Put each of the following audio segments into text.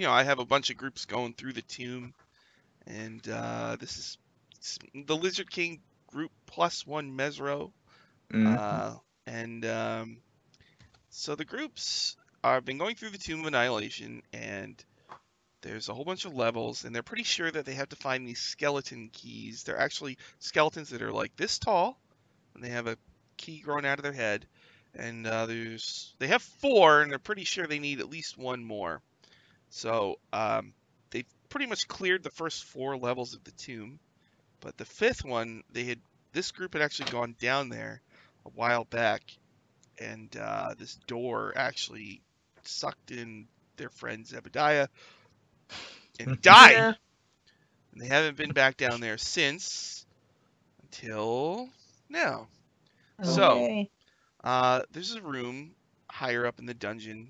I have a bunch of groups going through the tomb, and this is the Lizard King group +1 Mesro. And so the groups have been going through the Tomb of Annihilation, and there's a whole bunch of levels, and they're pretty sure that they have to find these skeleton keys. They're actually skeletons that are like this tall, and they have a key growing out of their head. And they have 4, and they're pretty sure they need at least 1 more. So they've pretty much cleared the first 4 levels of the tomb, but the 5th one, this group had actually gone down there a while back, and this door actually sucked in their friend Zebediah, and he died. Yeah. And they haven't been back down there since until now. Okay. So there's a room higher up in the dungeon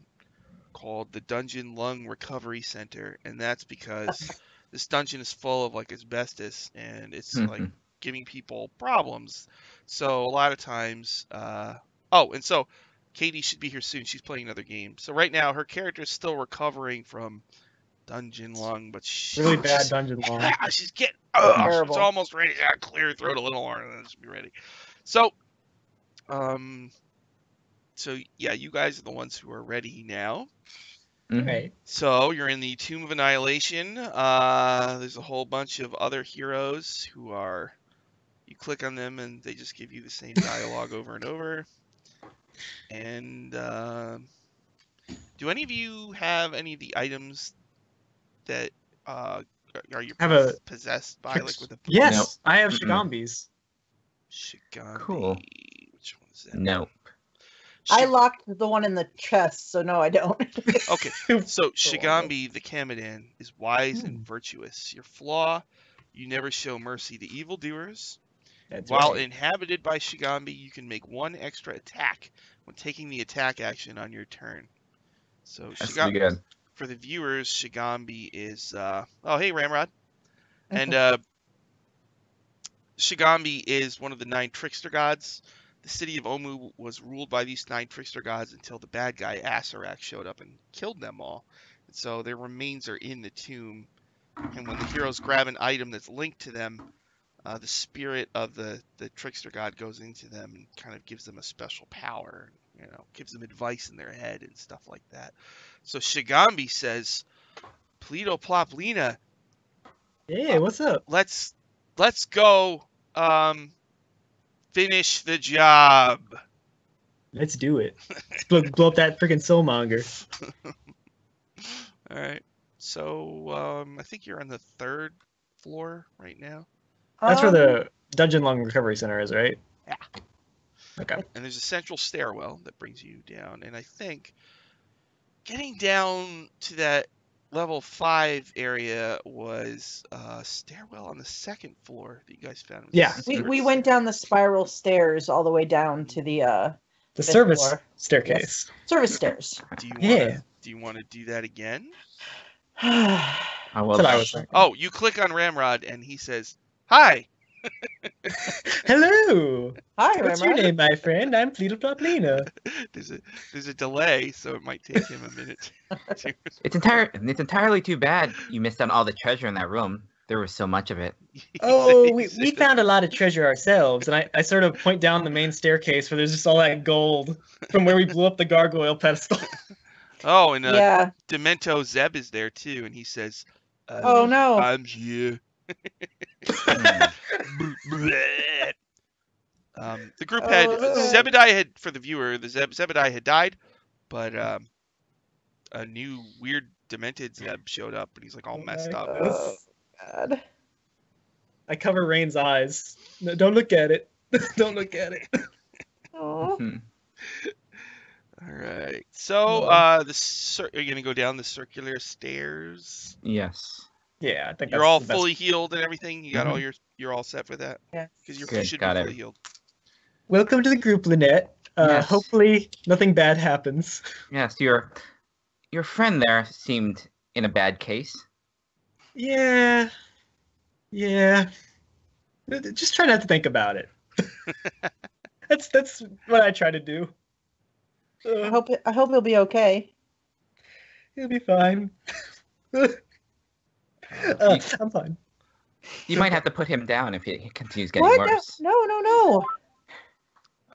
called the Dungeon Lung Recovery Center, and that's because this dungeon is full of like asbestos, and it's like giving people problems. So a lot of times, and so Katy should be here soon. She's playing another game. So right now her character is still recovering from Dungeon Lung, but Really bad Dungeon Lung. she's getting Terrible. she's almost ready. Clear her throat a little more, and then she'll be ready. So, yeah, you guys are the ones who are ready now. Right. So you're in the Tomb of Annihilation. There's a whole bunch of other heroes who are. You click on them and they just give you the same dialogue over and over. And do any of you have any of the items that are you possessed by, like with a Yes, Nope. I have Shigambi's. Shigambi? Cool. Which one is that? Nope. I locked the one in the chest, so no, I don't. Okay, so Shigambi the Kamadan is wise and virtuous. Your flaw, you never show mercy to evildoers. That's While right. inhabited by Shigambi, you can make 1 extra attack when taking the attack action on your turn. So That's pretty good. for the viewers, Shigambi is hey Ramrod. And Shigambi is one of the 9 trickster gods. The city of Omu was ruled by these 9 trickster gods until the bad guy Asarak showed up and killed them all. And so their remains are in the tomb. And when the heroes grab an item that's linked to them, the spirit of the trickster god goes into them and kind of gives them a special power. Gives them advice in their head and stuff like that. So Shigambi says, Pleedleplop Lena, Hey, what's up? let's go finish the job. Let's do it. Blow up that freaking soulmonger. All right. So I think you're on the 3rd floor right now. That's where the Dungeon Lung Recovery Center is, right? Yeah. Okay. And there's a central stairwell that brings you down. And I think getting down to that level 5 area was a stairwell on the 2nd floor that you guys found. Yeah. We went down the spiral stairs all the way down to the service floor. staircase. Service stairs. Do you want to do that again? I That's will. what I was thinking. Oh, you click on Ramrod and he says, "Hi." Hello. Hi, What's your Ramrod. name, my friend? I'm Pleedleplop Lena. There's a delay, so it might take him a minute. It's entirely too bad you missed out on all the treasure in that room. There was so much of it. Oh, we found a lot of treasure ourselves, and I sort of point down the main staircase where there's just all that gold from where we blew up the gargoyle pedestal. Oh, and Yeah. Demento Zeb is there too, and he says, Oh, no. I'm here." The group had Zebediah had for the viewer. Zebediah had died, but a new weird demented Zeb showed up, and he's like all messed up. Oh, God. I cover Rain's eyes. No, don't look at it. Don't look at it. Oh. All right. So are you gonna go down the circular stairs? Yes. Yeah, I think You're that's all the best. fully healed and everything. You got all you're all set for that. Yeah. Because you Good, should got be it. fully healed. Welcome to the group, Linnett. Yes. Hopefully nothing bad happens. Yes, your friend there seemed in a bad case. Yeah. Just try not to think about it. That's what I try to do. I hope he'll be okay. He'll be fine. I'm fine. You might have to put him down if he continues getting What? worse. No.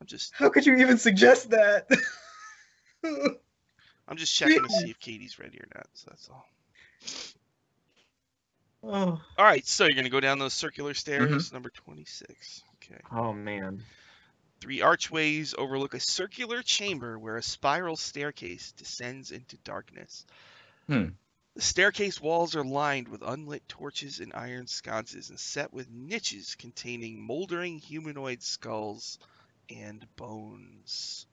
I'm just How could you even suggest that? checking to see if Katie's ready or not. So that's all. Oh. All right, so you're gonna go down those circular stairs, number 26. Okay. Oh man. 3 archways overlook a circular chamber where a spiral staircase descends into darkness. Hmm. The staircase walls are lined with unlit torches and iron sconces and set with niches containing moldering humanoid skulls and bones.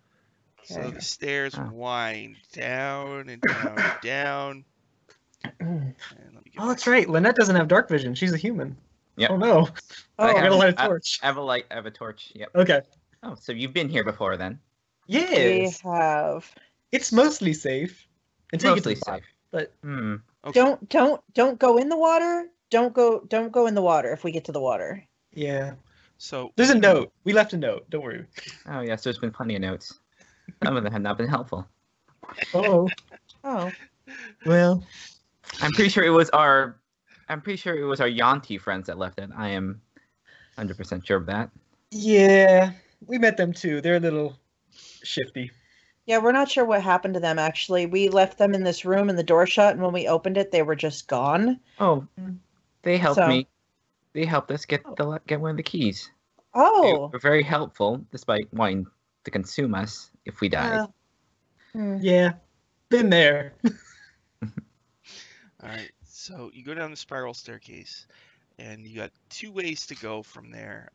So Okay. the stairs Oh. wind down and down and down. And let me get Oh, that's right. Linnett doesn't have dark vision. She's a human. Yep. Oh no. Oh, I gotta light a I- torch. I have a light. I have a torch. Yep. Okay. Oh, so you've been here before then? Yes. we have. It's mostly safe. Until Mostly you get to the safe. But Hmm. Okay. Don't go in the water. Don't go in the water if we get to the water. yeah. So There's a note. We left a note. Don't worry. Oh yes, there's been plenty of notes. Some of them have not been helpful. Oh. Oh. Well. I'm pretty sure it was our Yanti friends that left it. I am 100% sure of that. Yeah. We met them too. They're a little shifty. Yeah, we're not sure what happened to them actually. We left them in this room and the door shut, and when we opened it, they were just gone. Oh, they helped So- me. They helped us get one of the keys. They Oh. were very helpful, despite wanting to consume us if we died. Yeah. Been there. all right, so you go down the spiral staircase, and you got 2 ways to go from there.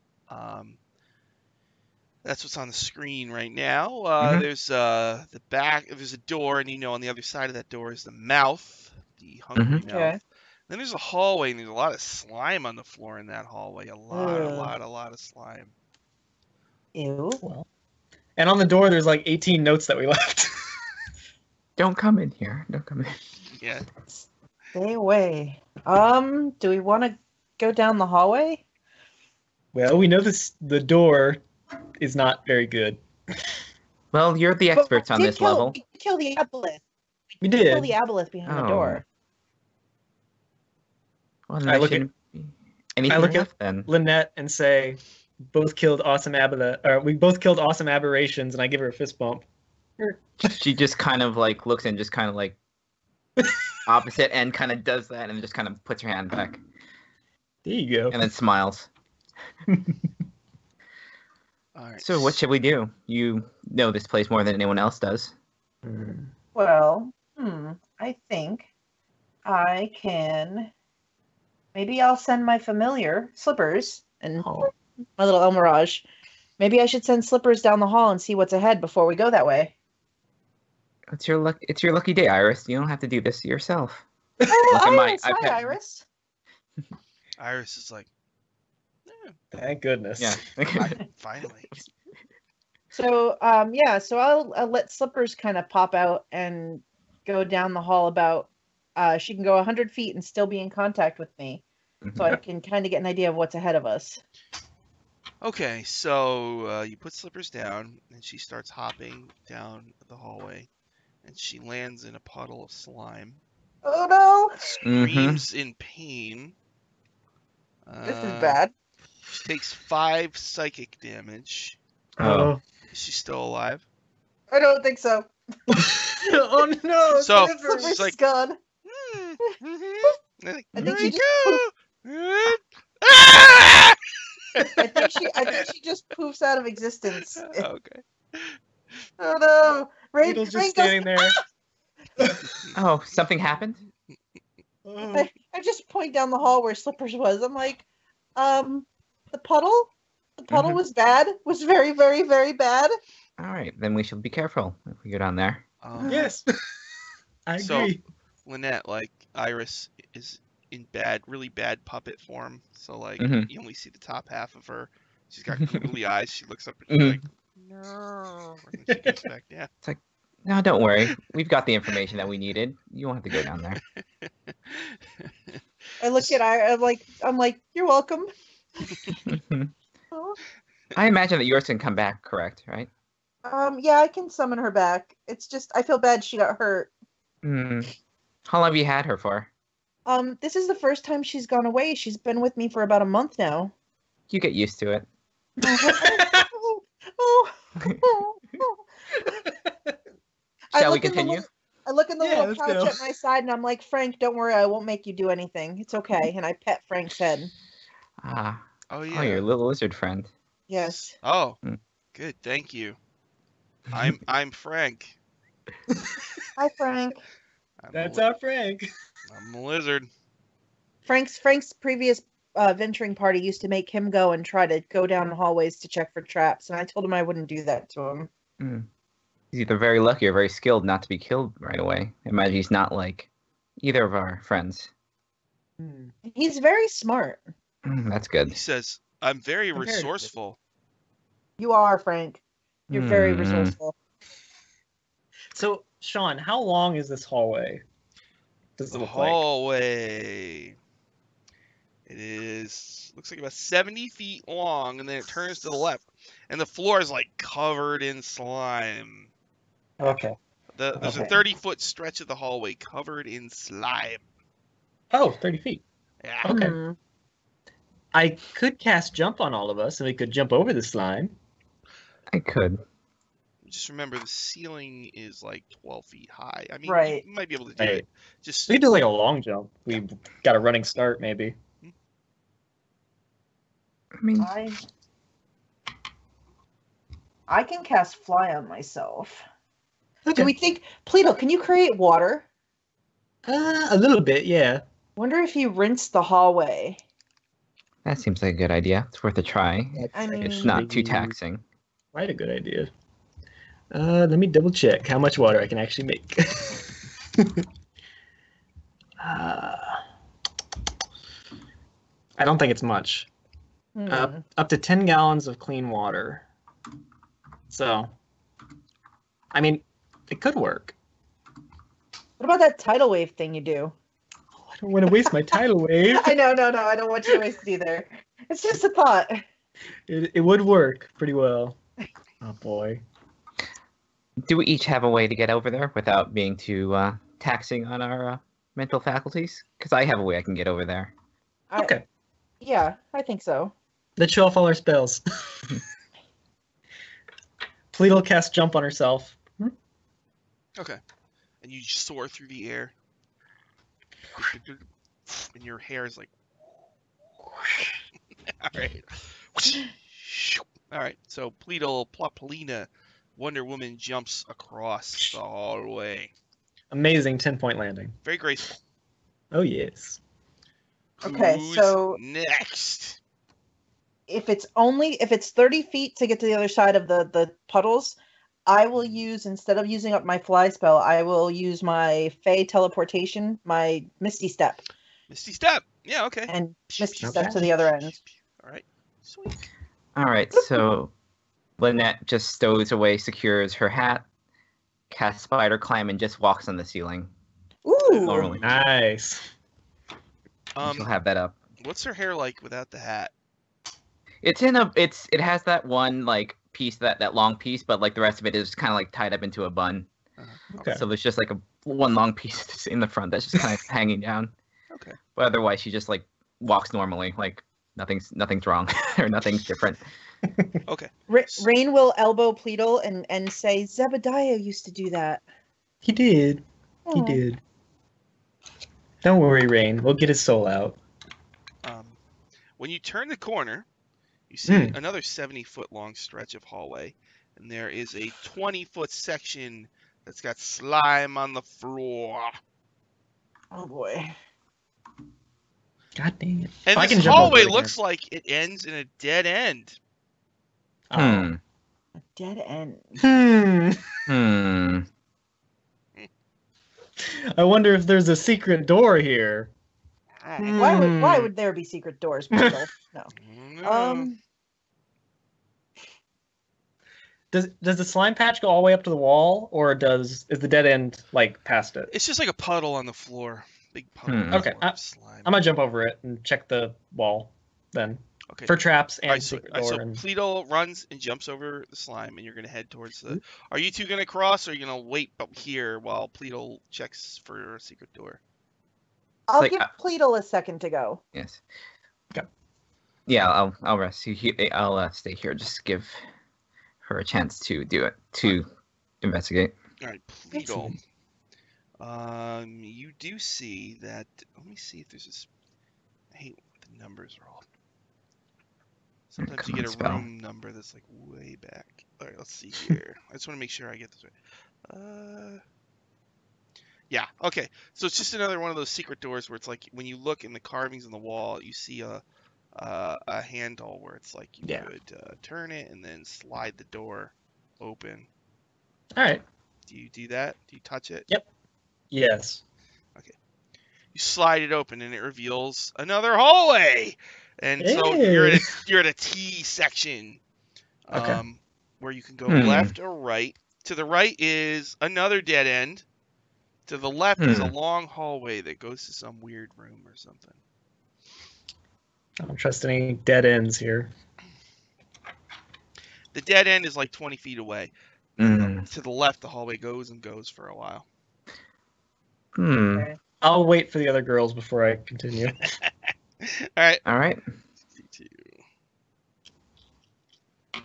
That's what's on the screen right now. Mhm. There's the back. There's a door, and on the other side of that door is the mouth, the hungry mouth. Okay. Then there's a hallway, and there's a lot of slime on the floor in that hallway. A lot Ugh. of slime. Ew. Well. And on the door, there's like 18 notes that we left. Don't come in here. Don't come in. Yeah. Stay away. Do we want to go down the hallway? Well, we know the door is not very good. Well, you're the experts on this level. We did kill the aboleth. We Kill did. the aboleth behind the Oh. door. Well, then I there look at- shouldn't be anything look at left then. Linnett and say, both killed awesome we both killed awesome aberrations, and I give her a fist bump. She just kind of like looks and just kind of like opposite end kind of does that and just kind of puts her hand back There you go. and then smiles. All right. So what should we do? You know this place more than anyone else does. Well, I think I can. Maybe I'll send my familiar, Slippers, and Oh. my little El Mirage. Maybe I should send Slippers down the hall and see what's ahead before we go that way. It's your lucky day, Iris. You don't have to do this yourself. Oh, Look at my Iris! Hi, iPad. Iris. Iris is like, Thank goodness. Yeah. finally. So, so I'll let Slippers kind of pop out and go down the hall about. She can go 100 feet and still be in contact with me, so I can kind of get an idea of what's ahead of us. Okay, so you put Slippers down, and she starts hopping down the hallway, and she lands in a puddle of slime. Oh no! Screams in pain. This is bad. She takes 5 psychic damage. Oh. Is she still alive? I don't think so. Oh no! So, Slippers she's is like, gone. Like, I here think we she just go. Ah! I think she just poofs out of existence. Okay. Oh no! Rain, Beetle's Rain just goes, standing there. Oh, something happened? Oh. I just point down the hall where Slippers was. I'm like, the puddle? The puddle was bad. Was very, very, very bad. All right, then we should be careful if we go down there. Yes. I So- agree. Linnett, like, Iris is in really bad puppet form. So, like, Mhm. you only see the top half of her. She's got googly eyes. She looks up and she's like, no. And then she goes back down. No, don't worry. We've got the information that we needed. You won't have to go down there. I look at I'm like, you're welcome. Oh. I imagine that yours can come back, correct? Right? Yeah, I can summon her back. It's just I feel bad she got hurt. Hmm. How long have you had her for? This is the first time she's gone away. She's been with me for about a month now. You get used to it. Shall we continue? I look in the little let's couch go. at my side, and I'm like, Frank, don't worry, I won't make you do anything. It's okay. And I pet Frank's head. Ah. Oh Oh, yeah. your little lizard friend. Yes. Oh, Mm. good. Thank you. I'm Frank. Hi, Frank. That's our Frank. I'm a lizard. Frank's previous venturing party used to make him go and try to go down the hallways to check for traps, and I told him I wouldn't do that to him. He's either very lucky or very skilled not to be killed right away. Imagine he's not like either of our friends. He's very smart. That's good. He says, "I'm very Comparatively. resourceful." You are, Frank. You're very resourceful. So, Sean, how long is this hallway? Does it The look like? hallway. Looks like about 70 feet long, and then it turns to the left, and the floor is like covered in slime. Okay. There's a Okay. 30-foot stretch of the hallway covered in slime. Oh, 30 feet. Yeah. Okay. I could cast jump on all of us, and we could jump over the slime. I could. Just remember, the ceiling is like 12 feet high. I mean, Right. you might be able to do Right. it. Just We could do like a long jump. We got a running start, maybe. I mean, I can cast fly on myself. Okay. Do we think, Pleedle, can you create water? A little bit, yeah. Wonder if you rinse the hallway. that seems like a good idea. It's worth a try. I mean- It's not too taxing. Quite a good idea. Let me double check how much water I can actually make. I don't think it's much. Up to 10 gallons of clean water. So, I mean, it could work. What about that tidal wave thing you do? I don't want to waste my tidal wave. I know, no, I don't want you to waste it either. It's just a thought. It would work pretty well. Oh boy. Do we each have a way to get over there without being too taxing on our mental faculties? Because I have a way I can get over there. Okay. Yeah, I think so. Let's show off all our spells. Pleedle cast jump on herself. okay. And you soar through the air, and your hair is like. All right. All right. So Pleedleplop, Wonder Woman jumps across the hallway. Amazing 10-point landing. Very graceful. Oh yes. Okay, Who's so- next. If it's 30 feet to get to the other side of the puddles, I will use, instead of using up my fly spell, I will use my Fey teleportation, my Misty Step, Misty Step. Yeah. Okay. and Misty Okay. Step to the other end. All right. Sweet. All right, so Linnett just stows away, secures her hat, casts spider climb, and just walks on the ceiling. Ooh, Normally. Nice. She'll have that up. What's her hair like without the hat? It has that one like piece, that long piece, but like the rest of it is kind of like tied up into a bun. Okay. So there's just like one long piece in the front that's just kind of hanging down. Okay. But otherwise, she just like walks normally, like nothing's wrong or nothing's different. Okay. Rein will elbow Pleedle and say, Zebediah used to do that. He did. He Aw. did. Don't worry, Rein. We'll get his soul out. When you turn the corner, you see another 70-foot long stretch of hallway, and there is a 20-foot section that's got slime on the floor. Oh boy. God dang it. And I this can jump over hallway it again. looks like it ends in a dead end. Oh. A dead end. I wonder if there's a secret door here. Why would there be secret doors, Pleedle? No. Does the slime patch go all the way up to the wall, or is the dead end like past it? It's just like a puddle on the floor. Big puddle on the Okay, floor of slime. I'm gonna jump over it and check the wall then Okay. for traps and Alright, so secret door. and... Pleedle runs and jumps over the slime, and you're gonna head towards the. Are you two gonna cross, or are you gonna wait up here while Pleedle checks for a secret door? I'll like, give Pleedle a second to go. Yes. Okay. Yeah, I'll rest. I'll stay here. Just give her a chance to do it, to investigate. All right, Pleedle. You do see that. Let me see if there's this. I hate when the numbers are all. Sometimes you get a room number that's like way back. All right, let's see here. I just want to make sure I get this right. Yeah, okay. So it's just another one of those secret doors where it's like when you look in the carvings on the wall, you see a handle where it's like you could turn it and then slide the door open. All right. Do you do that? Do you touch it? Yep. Yes. Okay. You slide it open and it reveals another hallway. And so you're at a T section. Where you can go left or right. To the right is another dead end. To the left is a long hallway that goes to some weird room or something. I don't trust any dead ends here. The dead end is like 20 feet away. To the left, the hallway goes and goes for a while. Okay. I'll wait for the other girls before I continue. All right. So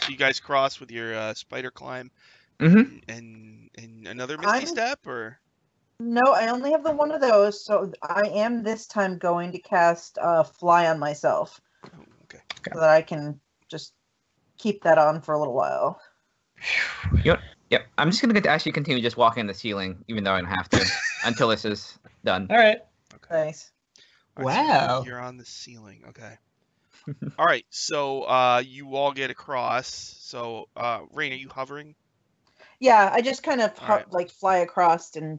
you guys cross with your spider climb and another misty step, or? No, I only have the one of those, so I am this time going to cast Fly on myself. Oh, okay. So that I can just keep that on for a little while. Yep. I'm just going to actually continue just walking on the ceiling, even though I don't have to, until this is done. All right. Okay. Nice. All right, Wow. So you're on the ceiling. Okay. All right. So you all get across. So, Rein, are you hovering? Yeah, I just kind of right. fly across and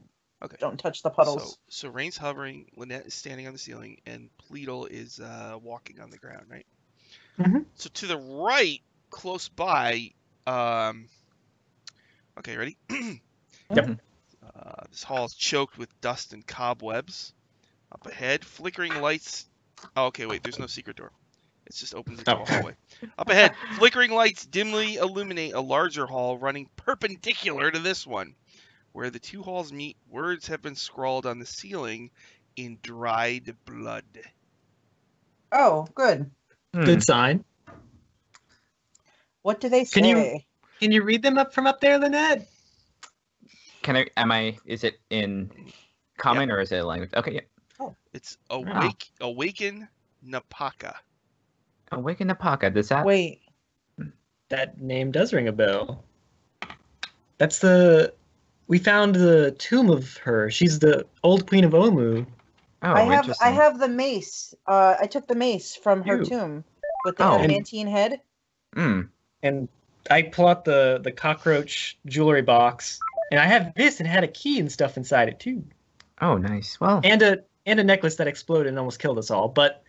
don't touch the puddles. So Rein's hovering, Linnett is standing on the ceiling, and Pleedle is walking on the ground, right? Mm-hmm. So to the right, close by, okay, ready? Yep. This hall is choked with dust and cobwebs. Up ahead, flickering lights. Oh, okay, wait, there's no secret door. It just opens into a hallway. Up ahead, flickering lights dimly illuminate a larger hall running perpendicular to this one. Where the two halls meet, words have been scrawled on the ceiling in dried blood. Oh, good. Good sign. What do they say? Can you read them up from up there, Linnett? Is it in common or is it a language? Okay, yeah. Oh. It's Awaken Napaka. Awaken Napaka, does that... Wait. That name does ring a bell. That's we found the tomb of her. She's the old queen of Omu. Oh, I have the mace. I took the mace from her tomb with the adamantine head. And I pull out the cockroach jewelry box, and I have this and had a key and stuff inside it too. Oh, nice. Well, and a necklace that exploded and almost killed us all. But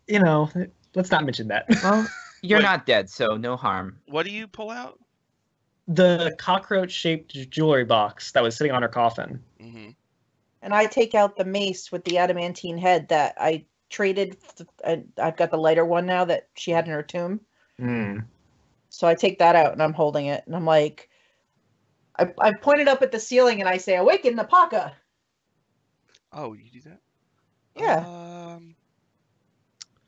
let's not mention that. Well, you're not dead, so no harm. What do you pull out? The cockroach-shaped jewelry box that was sitting on her coffin. Mm-hmm. And I take out the mace with the adamantine head that I traded. I've got the lighter one now that she had in her tomb. So I take that out and I'm holding it. And I'm like, I pointed up at the ceiling and I say, "Awaken Napaka." Oh, you do that? Yeah.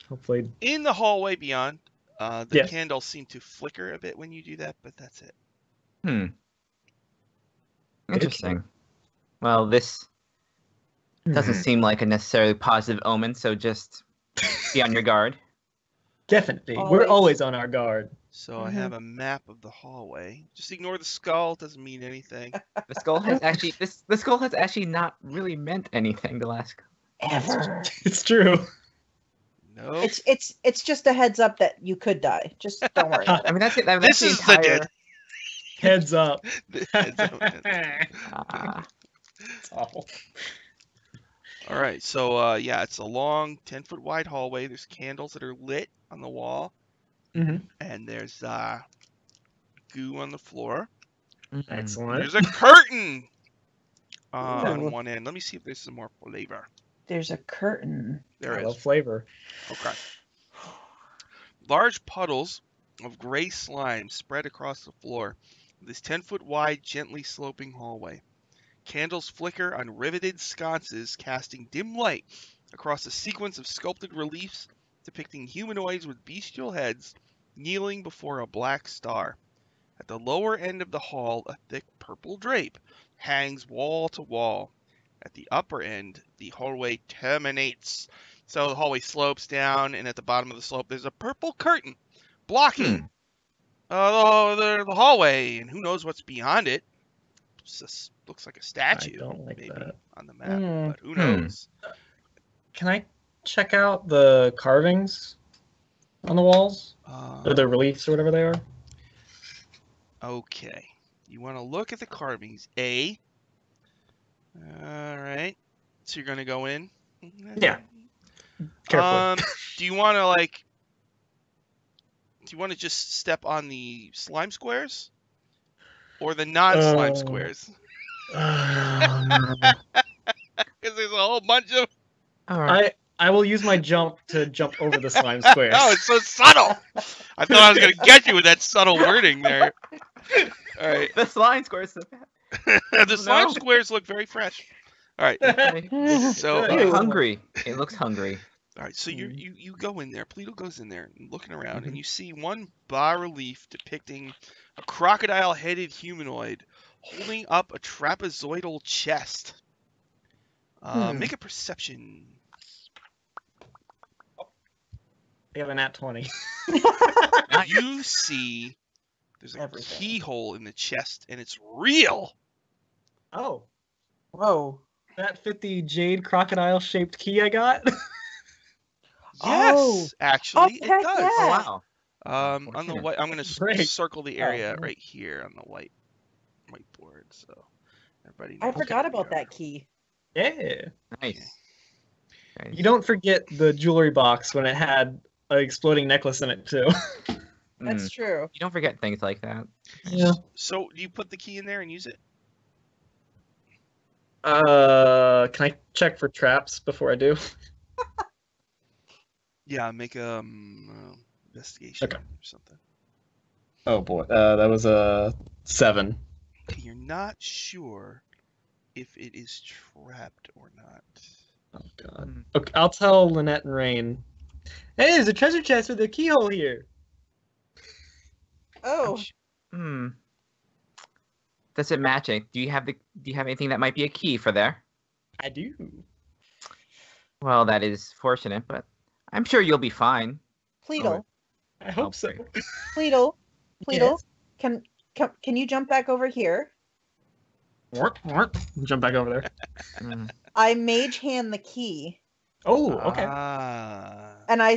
Hopefully. In the hallway beyond, the candles seem to flicker a bit when you do that, but that's it. Interesting. Well, this doesn't seem like a necessarily positive omen, so just be on your guard. Definitely. We're always on our guard. So I have a map of the hallway. Just ignore the skull. It doesn't mean anything. The skull has actually not really meant anything the last ever. It's true. No. It's just a heads up that you could die. Just don't worry about it. I mean, that's it. That's this the is entire... the dead. Heads up. Heads up. It's awful. All right, so it's a long 10-foot wide hallway. There's candles that are lit on the wall, and there's goo on the floor. Excellent. There's a curtain on one end. Let me see if there's some more flavor. There's a curtain. There I is. love flavor. Okay. Large puddles of gray slime spread across the floor of this 10-foot wide, gently sloping hallway. Candles flicker on riveted sconces, casting dim light across a sequence of sculpted reliefs depicting humanoids with bestial heads kneeling before a black star. At the lower end of the hall, a thick purple drape hangs wall to wall. At the upper end, the hallway terminates. So the hallway slopes down, and at the bottom of the slope, there's a purple curtain blocking the hallway, and who knows what's beyond it. Just looks like a statue, I don't like maybe, that. on the map, but who knows? Can I check out the carvings on the walls? Or the reliefs or whatever they are? Okay. You want to look at the carvings. A. Alright. So you're going to go in? Yeah. Carefully. Do you want to, like... Do you want to just step on the slime squares? Or the non-slime squares? Because there's a whole bunch of... I will use my jump to jump over the slime squares. Oh, it's so subtle! I thought I was going to get you with that subtle wording there. All right. The slime squares. The slime squares look very fresh. All right. So it's hungry. It looks hungry. All right. So you go in there. Pleedle goes in there, and looking around, and you see one bas relief depicting a crocodile-headed humanoid holding up a trapezoidal chest. Make a perception. I have a nat 20. You see there's a keyhole in the chest, and it's real. Oh. Whoa. That fit the jade crocodile-shaped key I got? Yes, actually, it does. Yeah. Oh, wow. On the white, I'm going to circle the area right here on the whiteboard, so everybody knows. I forgot about that key. Yeah. Nice. You don't forget the jewelry box when it had an exploding necklace in it, too. That's true. You don't forget things like that. Yeah. So, do you put the key in there and use it? Can I check for traps before I do? Yeah, make a investigation or something. Oh boy, that was a 7. Okay, you're not sure if it is trapped or not. Oh god. Okay, I'll tell Linnett and Rein. Hey, there's a treasure chest with a keyhole here. Oh. Does it match it? Do you have anything that might be a key for there? I do. Well, that is fortunate, but I'm sure you'll be fine. Pleedle. I hope so. Pleedle. Yes? Can you jump back over here? Jump back over there. I mage hand the key. Oh, okay. And I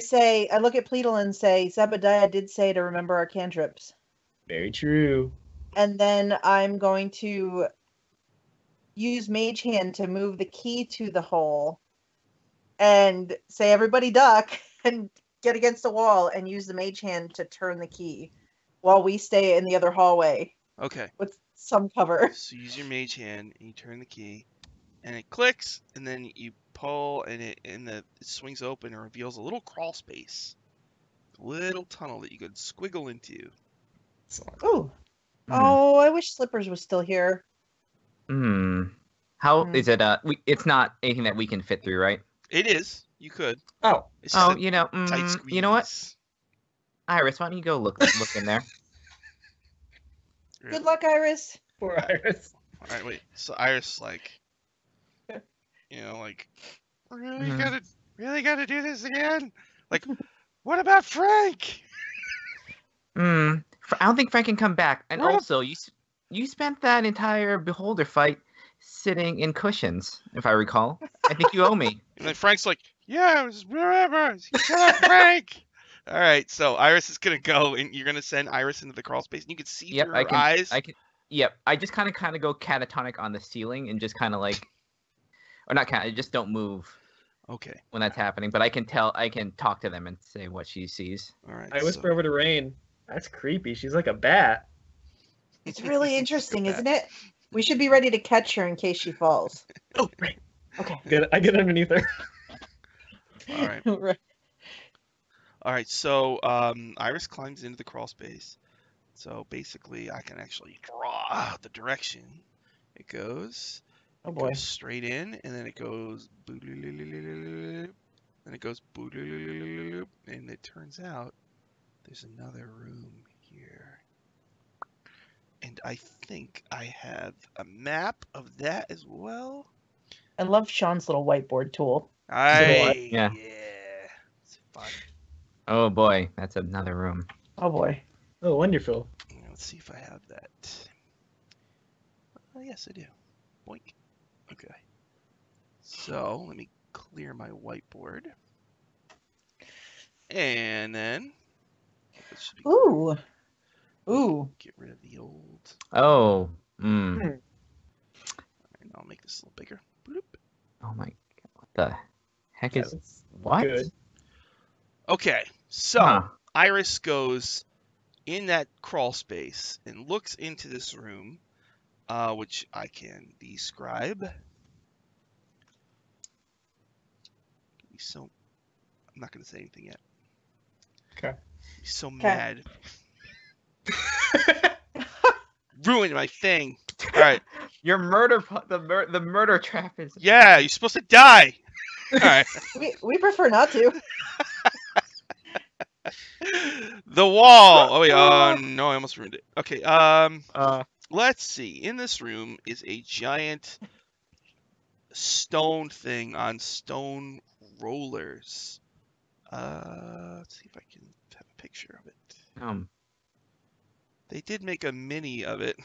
look at Pleedle and say, Zebediah did say to remember our cantrips. Very true. And then I'm going to use mage hand to move the key to the hole and say, everybody duck, and get against the wall and use the mage hand to turn the key while we stay in the other hallway. Okay. With some cover. So use your mage hand and you turn the key, and it clicks, and then you pull, and it swings open and reveals a little crawl space, a little tunnel that you could squiggle into. Ooh. Oh, I wish Slippers was still here. How is it? It's not anything that we can fit through, right? It is. You could. Oh. It's just you know. tight squeeze. You know what? Iris, why don't you go look in there? Good luck, Iris. Poor Iris. All right, wait. So Iris, really gotta do this again? Like, what about Frank? I don't think Frank can come back. And also, you spent that entire Beholder fight sitting in cushions, if I recall. I think you owe me. And then Frank's like, yeah, it was wherever. Shut up, Frank. All right, so Iris is gonna go, and you're gonna send Iris into the crawl space, and you can see through her eyes. Yep, I just kind of go catatonic on the ceiling and just kind of or not just don't move. Okay. When that's happening, but I can talk to them and say what she sees. All right. I whisper over to Rein. That's creepy. She's like a bat. It's really interesting, isn't it? We should be ready to catch her in case she falls. Oh, right. Okay. I get underneath her. All right. Right. All right. So Iris climbs into the crawl space. So basically, I can actually draw the direction it goes. Oh boy. Goes straight in, and then it goes, and it goes, and it turns out there's another room here. And I think I have a map of that as well. I love Sean's little whiteboard tool. Yeah. Yeah. It's fun. Oh boy, that's another room. Oh boy. Oh, wonderful. Let's see if I have that. Oh, yes, I do. Boink. Okay. So let me clear my whiteboard. And then Ooh. Ooh. get rid of the old. Oh. And I'll make this a little bigger. Bloop. Oh my god. What the heck is That's what? good. Okay, so Huh. Iris goes in that crawl space and looks into this room, which I can describe. So I'm not going to say anything yet. Okay. He's so mad. Ruined my thing. All right. Your the murder trap is. Yeah, you're supposed to die. All right. We prefer not to. The wall. Oh wait. No, I almost ruined it. Okay. Let's see. In this room is a giant stone thing on stone rollers. Let's see if I can have a picture of it. They did make a mini of it.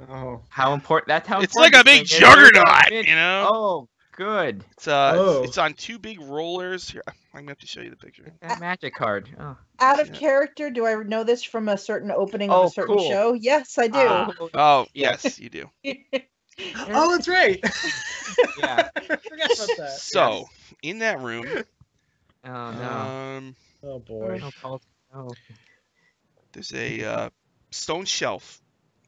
Oh. How important? That's how. It's like a big juggernaut, you know. Oh, good. It's it's on two big rollers. Here, I'm gonna have to show you the picture. Get that magic card. Oh. Out of Yeah. character, do I know this from a certain opening of Oh, a certain cool. show? Yes, I do. Oh, Yeah. yes, you do. Oh, that's right. Yeah. I forgot about that. So, in that room, Oh no. Oh boy. No, Paul. No. there's a stone shelf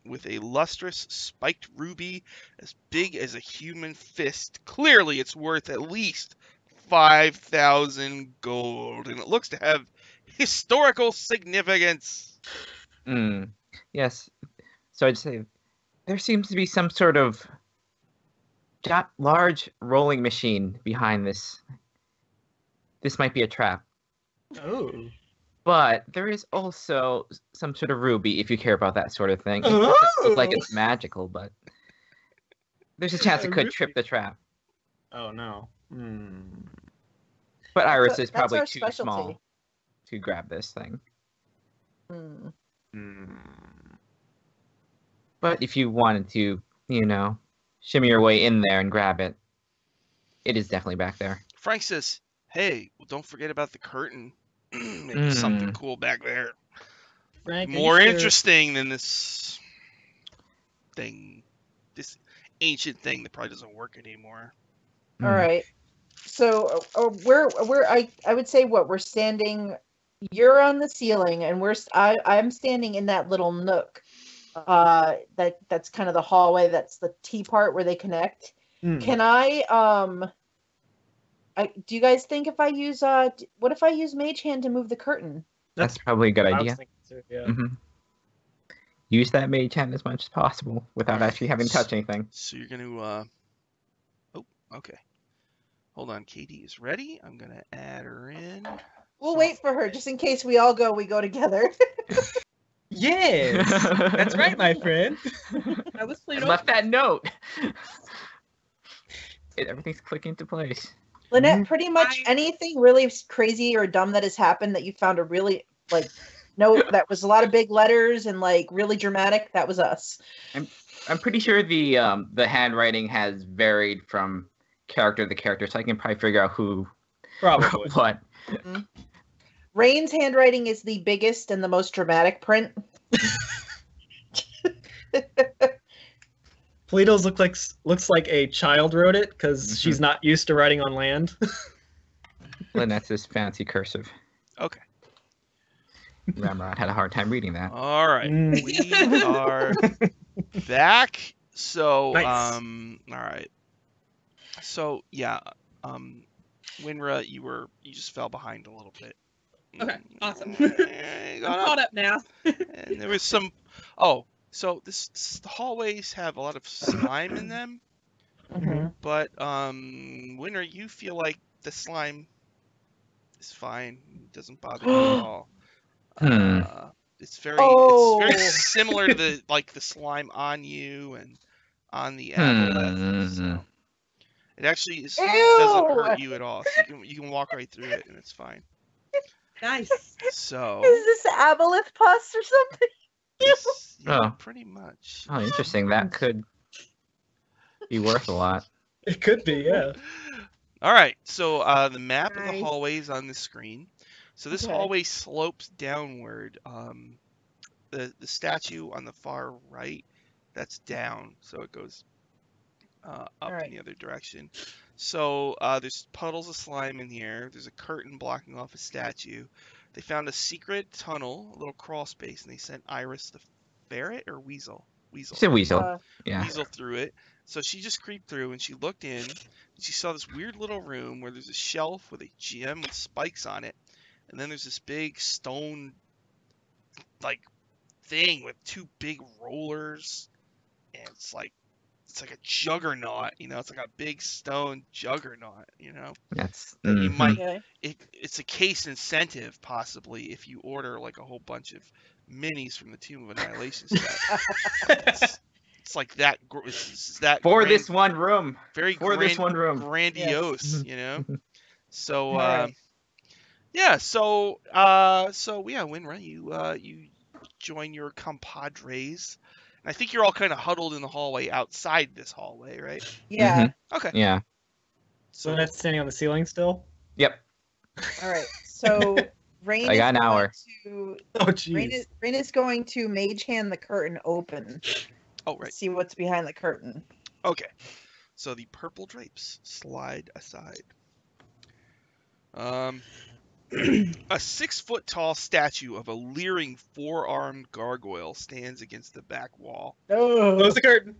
with a lustrous spiked ruby as big as a human fist. Clearly, it's worth at least 5,000 gold, and it looks to have historical significance. Yes. So I'd say there seems to be some sort of large rolling machine behind this. This might be a trap. Oh. But there is also some sort of ruby, if you care about that sort of thing. It doesn't look like it's magical, but there's a chance it could trip the trap. Oh no. But Iris is That's probably our too specialty. small to grab this thing. But if you wanted to, shimmy your way in there and grab it, it is definitely back there. Frank says, "Hey, well, don't forget about the curtain. Maybe something cool back there. Frank, are you More sure? interesting than this thing, this ancient thing that probably doesn't work anymore." All right. So I would say we're standing. You're on the ceiling, and I'm standing in that little nook. That's kind of the hallway. That's the T part where they connect. Can I do you guys think if I use what if I use Mage Hand to move the curtain? That's probably a good I was idea. thinking too, yeah. Use that mage hand as much as possible without actually having to touch anything. So you're gonna oh, okay. Hold on, Katy is ready. I'm gonna add her in. We'll wait for her just in case we go together. Yes, that's right, my friend. I was I left that note. Everything's clicking into place. Linnett, pretty much anything really crazy or dumb that has happened that you found a really note that was a lot of big letters and really dramatic, that was us. I'm pretty sure the handwriting has varied from character to character, so I can probably figure out who Probably. what. Rein's handwriting is the biggest and the most dramatic print. Pleedle's looks like a child wrote it because she's not used to writing on land. Linnett's this fancy cursive. Okay. Ramrod had a hard time reading that. All right. We are back. So Nice. all right. So yeah, Wynra, you just fell behind a little bit. Okay, awesome. You I'm got caught up, up now. and there was some. Oh, so the hallways have a lot of slime in them. Mm-hmm. But Wynra, you feel like the slime is fine. It doesn't bother you at all. It's very similar to the slime on you and on the aboleth. So it actually doesn't hurt you at all. So you can walk right through it and it's fine. Nice. So Is this aboleth pus or something? yeah, pretty much. Oh, interesting. That could be worth a lot. It could be, yeah. All right. So the map of the Nice. hallway is on the screen. So this Okay. hallway slopes downward. The statue on the far right, that's down, so it goes up Alright. in the other direction. So there's puddles of slime in here. There's a curtain blocking off a statue. They found a secret tunnel, a little crawl space, and they sent Iris the ferret or weasel. Weasel. It's a weasel. Yeah. Weasel through it. So she just creeped through and she looked in. And she saw this weird little room where there's a shelf with a gem with spikes on it, and then there's this big stone thing with two big rollers, and it's like a juggernaut, it's like a big stone juggernaut, That's. that you might Okay. it's a case incentive possibly if you order like a whole bunch of minis from the Tomb of Annihilation set. It's like that it's that For grand- this one room. very For this one room. grandiose, So Alright. Wynra, you join your compadres. And I think you're all kind of huddled in the hallway outside this hallway, right? Yeah. Okay. Yeah. So that's standing on the ceiling still? Yep. All right. So Rein I is got an going hour. to Oh, Rein jeez. is going to mage hand the curtain open. Oh, right. See what's behind the curtain. Okay. So the purple drapes slide aside. A 6-foot tall statue of a leering 4-armed gargoyle stands against the back wall. Oh, close the curtain.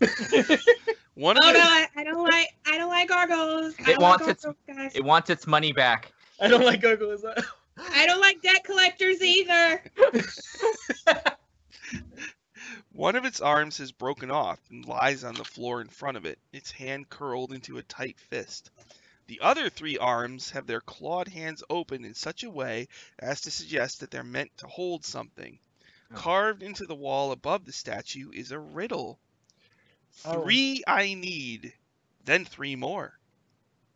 One of Oh the no, I don't like gargoyles. I It don't wants like its- gargoyles, guys. It wants its money back. I don't like gargoyles. I don't like debt collectors either. One of its arms has broken off and lies on the floor in front of it, its hand curled into a tight fist. The other 3 arms have their clawed hands open in such a way as to suggest that they're meant to hold something. Oh. Carved into the wall above the statue is a riddle. Oh. 3 I need, then 3 more.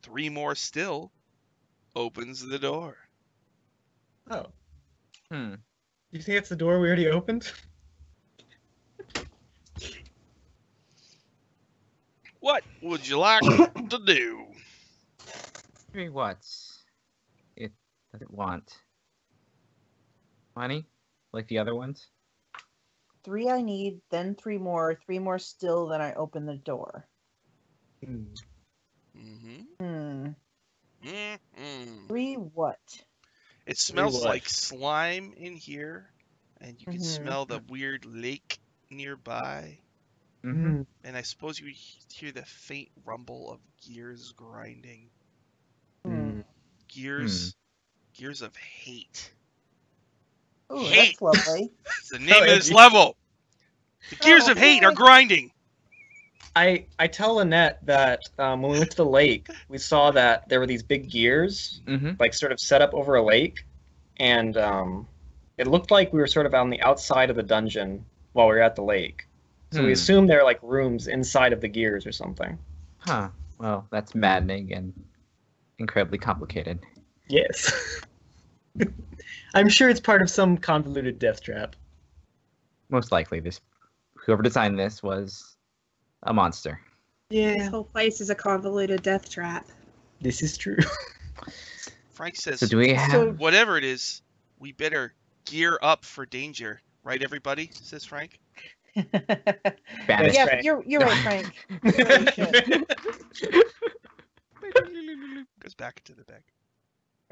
3 more still opens the door. Oh. Hmm. You think it's the door we already opened? What would you like to do? What? Does it want? Money? Like the other ones? 3 I need, then 3 more. 3 more still, then I open the door. Mm-hmm. 3 what? It smells what? like slime in here, and you can Mhm. smell the weird lake nearby. Mm-hmm. And I suppose you hear the faint rumble of gears grinding. Gears of hate. Oh, Hate. that's lovely. It's the name of this level. The gears of hate are grinding. I tell Linnett that when we went to the lake, we saw that there were these big gears, Mm-hmm. like sort of set up over a lake, and it looked like we were sort of on the outside of the dungeon while we were at the lake. So we assumed there were like rooms inside of the gears or something. Huh. Well, that's maddening and incredibly complicated. Yes. I'm sure it's part of some convoluted death trap. Most likely, whoever designed this was a monster. This whole place is a convoluted death trap. This is true. Frank says, So do we have? So- whatever it is, we better gear up for danger. Right, everybody? Says Frank. Banish. Yeah, Frank. you're right, Frank. You're right, shit. Goes back into the bag.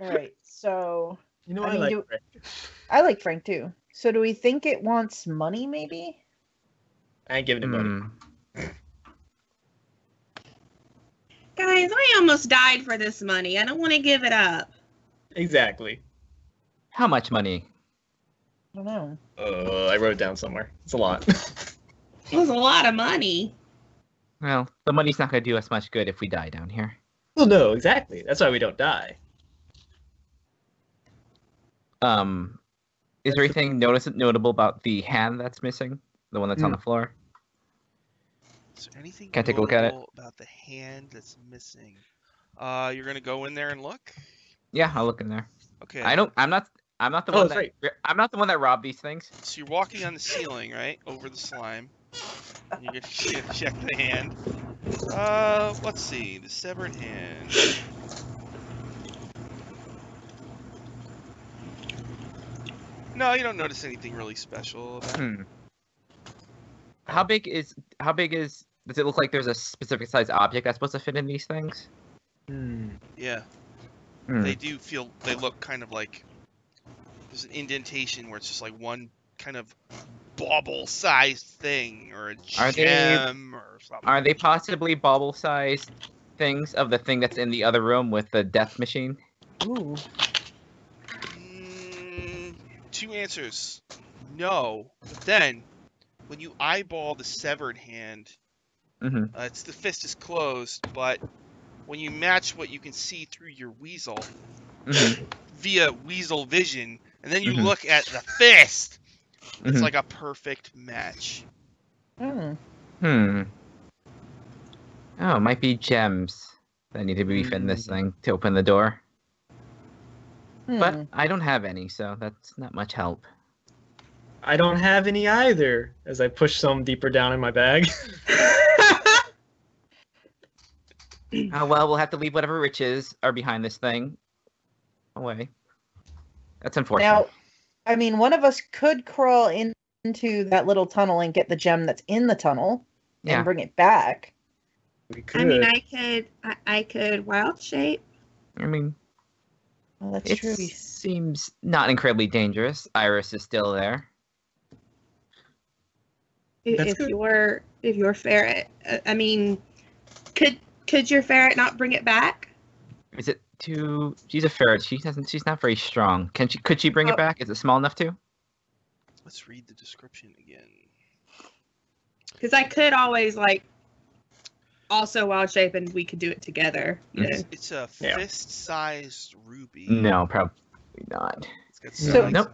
All right, so You know, I I mean, like do- Frank. I like Frank too. So do we think it wants money, maybe? I ain't giving it money. Guys, I almost died for this money. I don't want to give it up. Exactly. How much money? I don't know. I wrote it down somewhere. It's a lot. It was a lot of money. Well, the money's not going to do us much good if we die down here. Well, no, exactly. That's why we don't die. Is there anything notable about the hand that's missing? The one that's on the floor? Is there anything Can I take a look at it? about the hand that's missing? You're gonna go in there and look? Yeah, I'll look in there. Okay. I'm not the one that I'm not the one that robbed these things. So you're walking on the ceiling, right? Over the slime. And you're gonna check the hand. Let's see. The severed hand. No, you don't notice anything really special about it. How big is does it look like there's a specific size object that's supposed to fit in these things? Yeah. They look kind of like there's an indentation where it's just like one kind of bauble-sized thing or a gem or something. Are they possibly bauble-sized things of the thing that's in the other room with the death machine? Ooh. Two answers. No. But then, when you eyeball the severed hand, it's the fist is closed, but when you match what you can see through your weasel via weasel vision, and then you look at the fist, it's like a perfect match. Oh, it might be gems that need to be in this thing to open the door. But I don't have any, so that's not much help. I don't have any either, as I push some deeper down in my bag. Oh, well, we'll have to leave whatever riches are behind this thing away. That's unfortunate. Now, I mean, one of us could crawl into that little tunnel and get the gem that's in the tunnel and bring it back. We could. I mean, I could wild shape. I mean, well, that's it true. Seems not incredibly dangerous. Iris is still there. If your ferret, I mean, could your ferret not bring it back? Is it too? She's a ferret. She's not very strong. Could she bring it back? Is it small enough to? Let's read the description again. Because I could always also wild shape, and we could do it together. You know? It's a fist-sized ruby. No, probably not. It's got nope.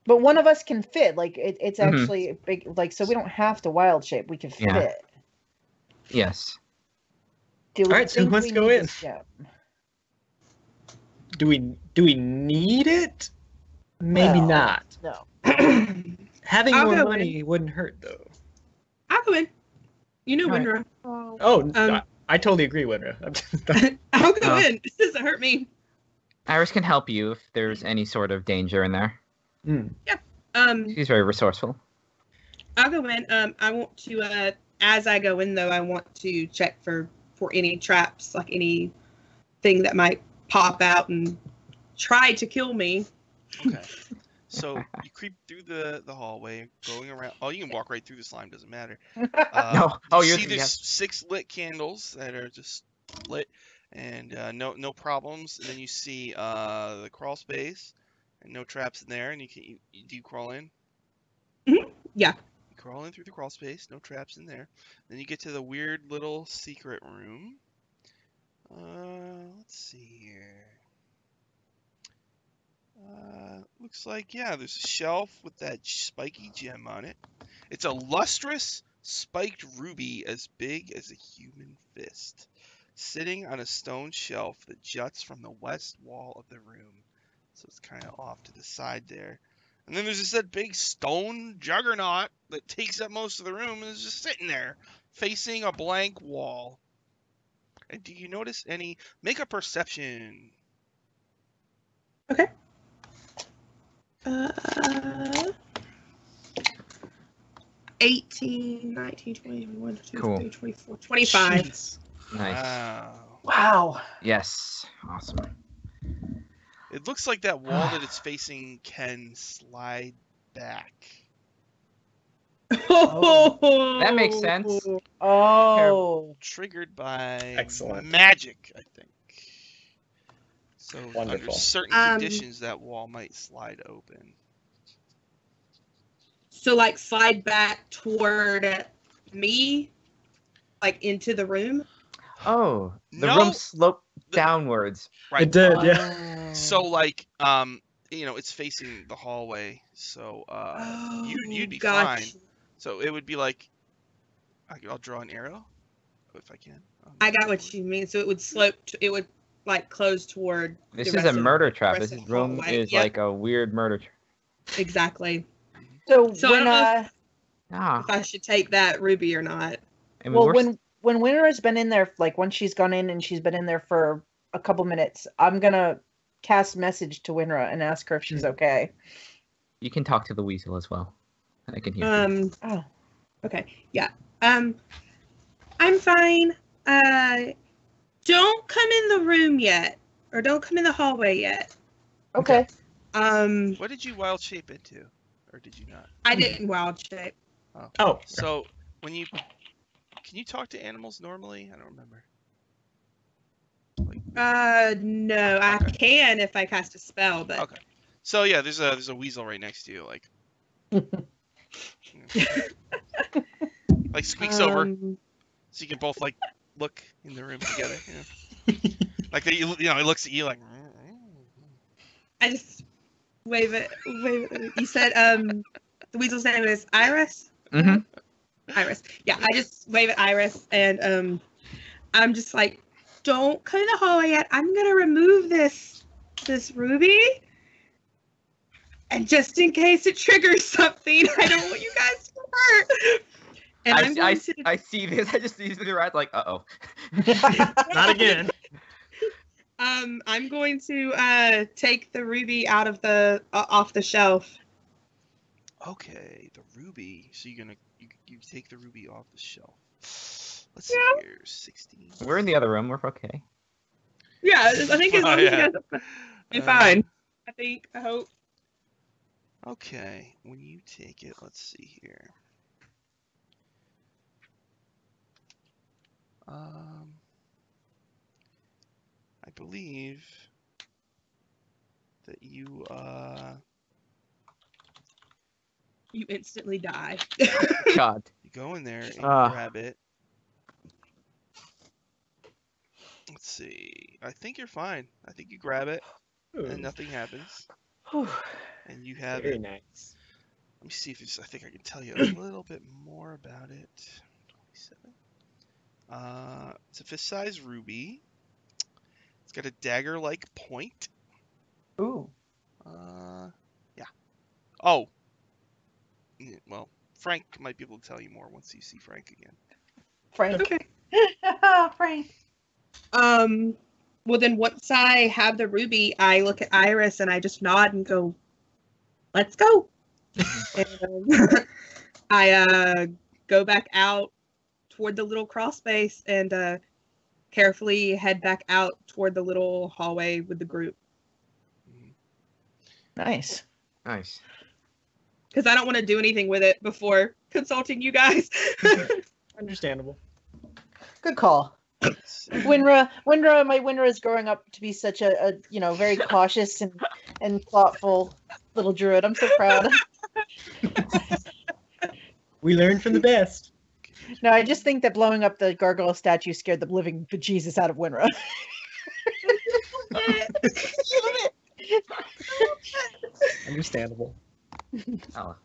But one of us can fit. It's actually big. So we don't have to wild shape. We can fit. Yes. All right, so who wants to go in? Do we need it? Maybe not. No. Having more money wouldn't hurt, though. I'll go in. You know Right. Wynra. I totally agree, Wynra. I'll go in. This doesn't hurt me. Iris can help you if there's any sort of danger in there. Yeah. She's very resourceful. I'll go in. I want to, as I go in, though, I want to check for any traps, like anything that might pop out and try to kill me. Okay. So you creep through the hallway, going around. Oh, you can walk right through the slime. Doesn't matter. No. Oh, you see there's 6 lit candles that are just lit, and no problems. And then you see the crawl space, and no traps in there. And do you crawl in? Yeah. You crawl in through the crawl space. No traps in there. Then you get to the weird little secret room. Let's see here. Looks like, there's a shelf with that spiky gem on it. It's a lustrous, spiked ruby as big as a human fist, sitting on a stone shelf that juts from the west wall of the room. So it's kind of off to the side there. And then there's just that big stone juggernaut that takes up most of the room and is just sitting there, facing a blank wall. And do you notice any... Make a perception. Okay. 18, 19, 20, 21, 22, Cool. 23, 24, 25. Jeez. Nice. Wow. Yes. Awesome. It looks like that wall that it's facing can slide back. That makes sense. Oh. Triggered by Excellent. magic, I think. So under Wonderful. certain conditions, that wall might slide open. So, slide back toward me? like into the room? Oh, the No, room sloped downwards. right. It did, yeah. So like it's facing the hallway, so you'd be fine. So it would be like I'll draw an arrow if I can. I got what you mean. So it would slope. It would like close toward. This the is rest a of- murder trap. rest This of the room hallway. is Yep. like a weird murder trap. Exactly. So, So I when don't know if I should take that ruby or not. I mean, well, we're when Wynra has been in there, like once she's gone in and she's been in there for a couple minutes, I'm gonna cast message to Wynra and ask her if she's okay. you can talk to the weasel as well. I can hear you. Oh, Okay. Yeah. I'm fine. Don't come in the room yet, or don't come in the hallway yet. okay. What did you wild shape into, or did you not? I didn't wild shape. Oh. So when you can you talk to animals normally? I don't remember. No, I can if I cast a spell, but Okay. So yeah, there's a weasel right next to you, like like squeaks over, so you can both like look in the room together. You know? Like they, it looks at you like. I just wave it. You said the weasel's name is Iris. Mm-hmm. Iris. Yeah, I just wave at Iris, and I'm just like, don't come in the hallway yet. I'm gonna remove this ruby, and just in case it triggers something, I don't want you guys to hurt. And I see this. I just see the rat like, uh-oh. Not again. I'm going to take the ruby out of the off the shelf. Okay, the ruby. So you're gonna you take the ruby off the shelf. Let's see here, 16. We're in the other room. We're okay. Yeah, I think as long as you guys are be fine. I think. I hope. Okay, when you take it, let's see here. I believe that you You instantly die. God. you go in there and grab it. Let's see. I think you're fine. I think you grab it and nothing happens. And you have Very it. nice. Let me see if it's. I think I can tell you a little bit more about it. 27. It's a fist-sized ruby. It's got a dagger-like point. Ooh. Yeah. Oh. Well, Frank might be able to tell you more once you see Frank again. Frank. Okay. Frank. Well, then once I have the ruby, I look at Iris and I just nod and go, "Let's go." And, I go back out toward the little crawl space and carefully head back out toward the little hallway with the group. Nice. Nice. Because I don't want to do anything with it before consulting you guys. Understandable. Good call. Wynra is growing up to be such a very cautious and thoughtful little druid. I'm so proud. We learned from the best. No, I just think that blowing up the gargoyle statue scared the living bejesus out of Wynra. Understandable. Oh.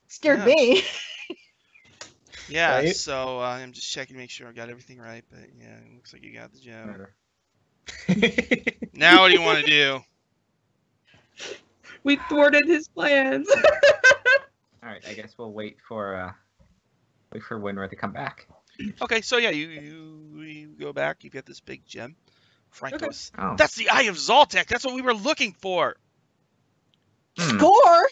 Scared me. Yeah, Right? so I'm just checking to make sure I got everything right, but yeah, it looks like you got the gem. Murder. Now what do you want to do? We thwarted his plans. All right. I guess we'll wait for Wynra to come back. Okay, so yeah, you go back, you get this big gem. Frank goes, Oh. "That's the Eye of Zoltek, that's what we were looking for!" Hmm. Score.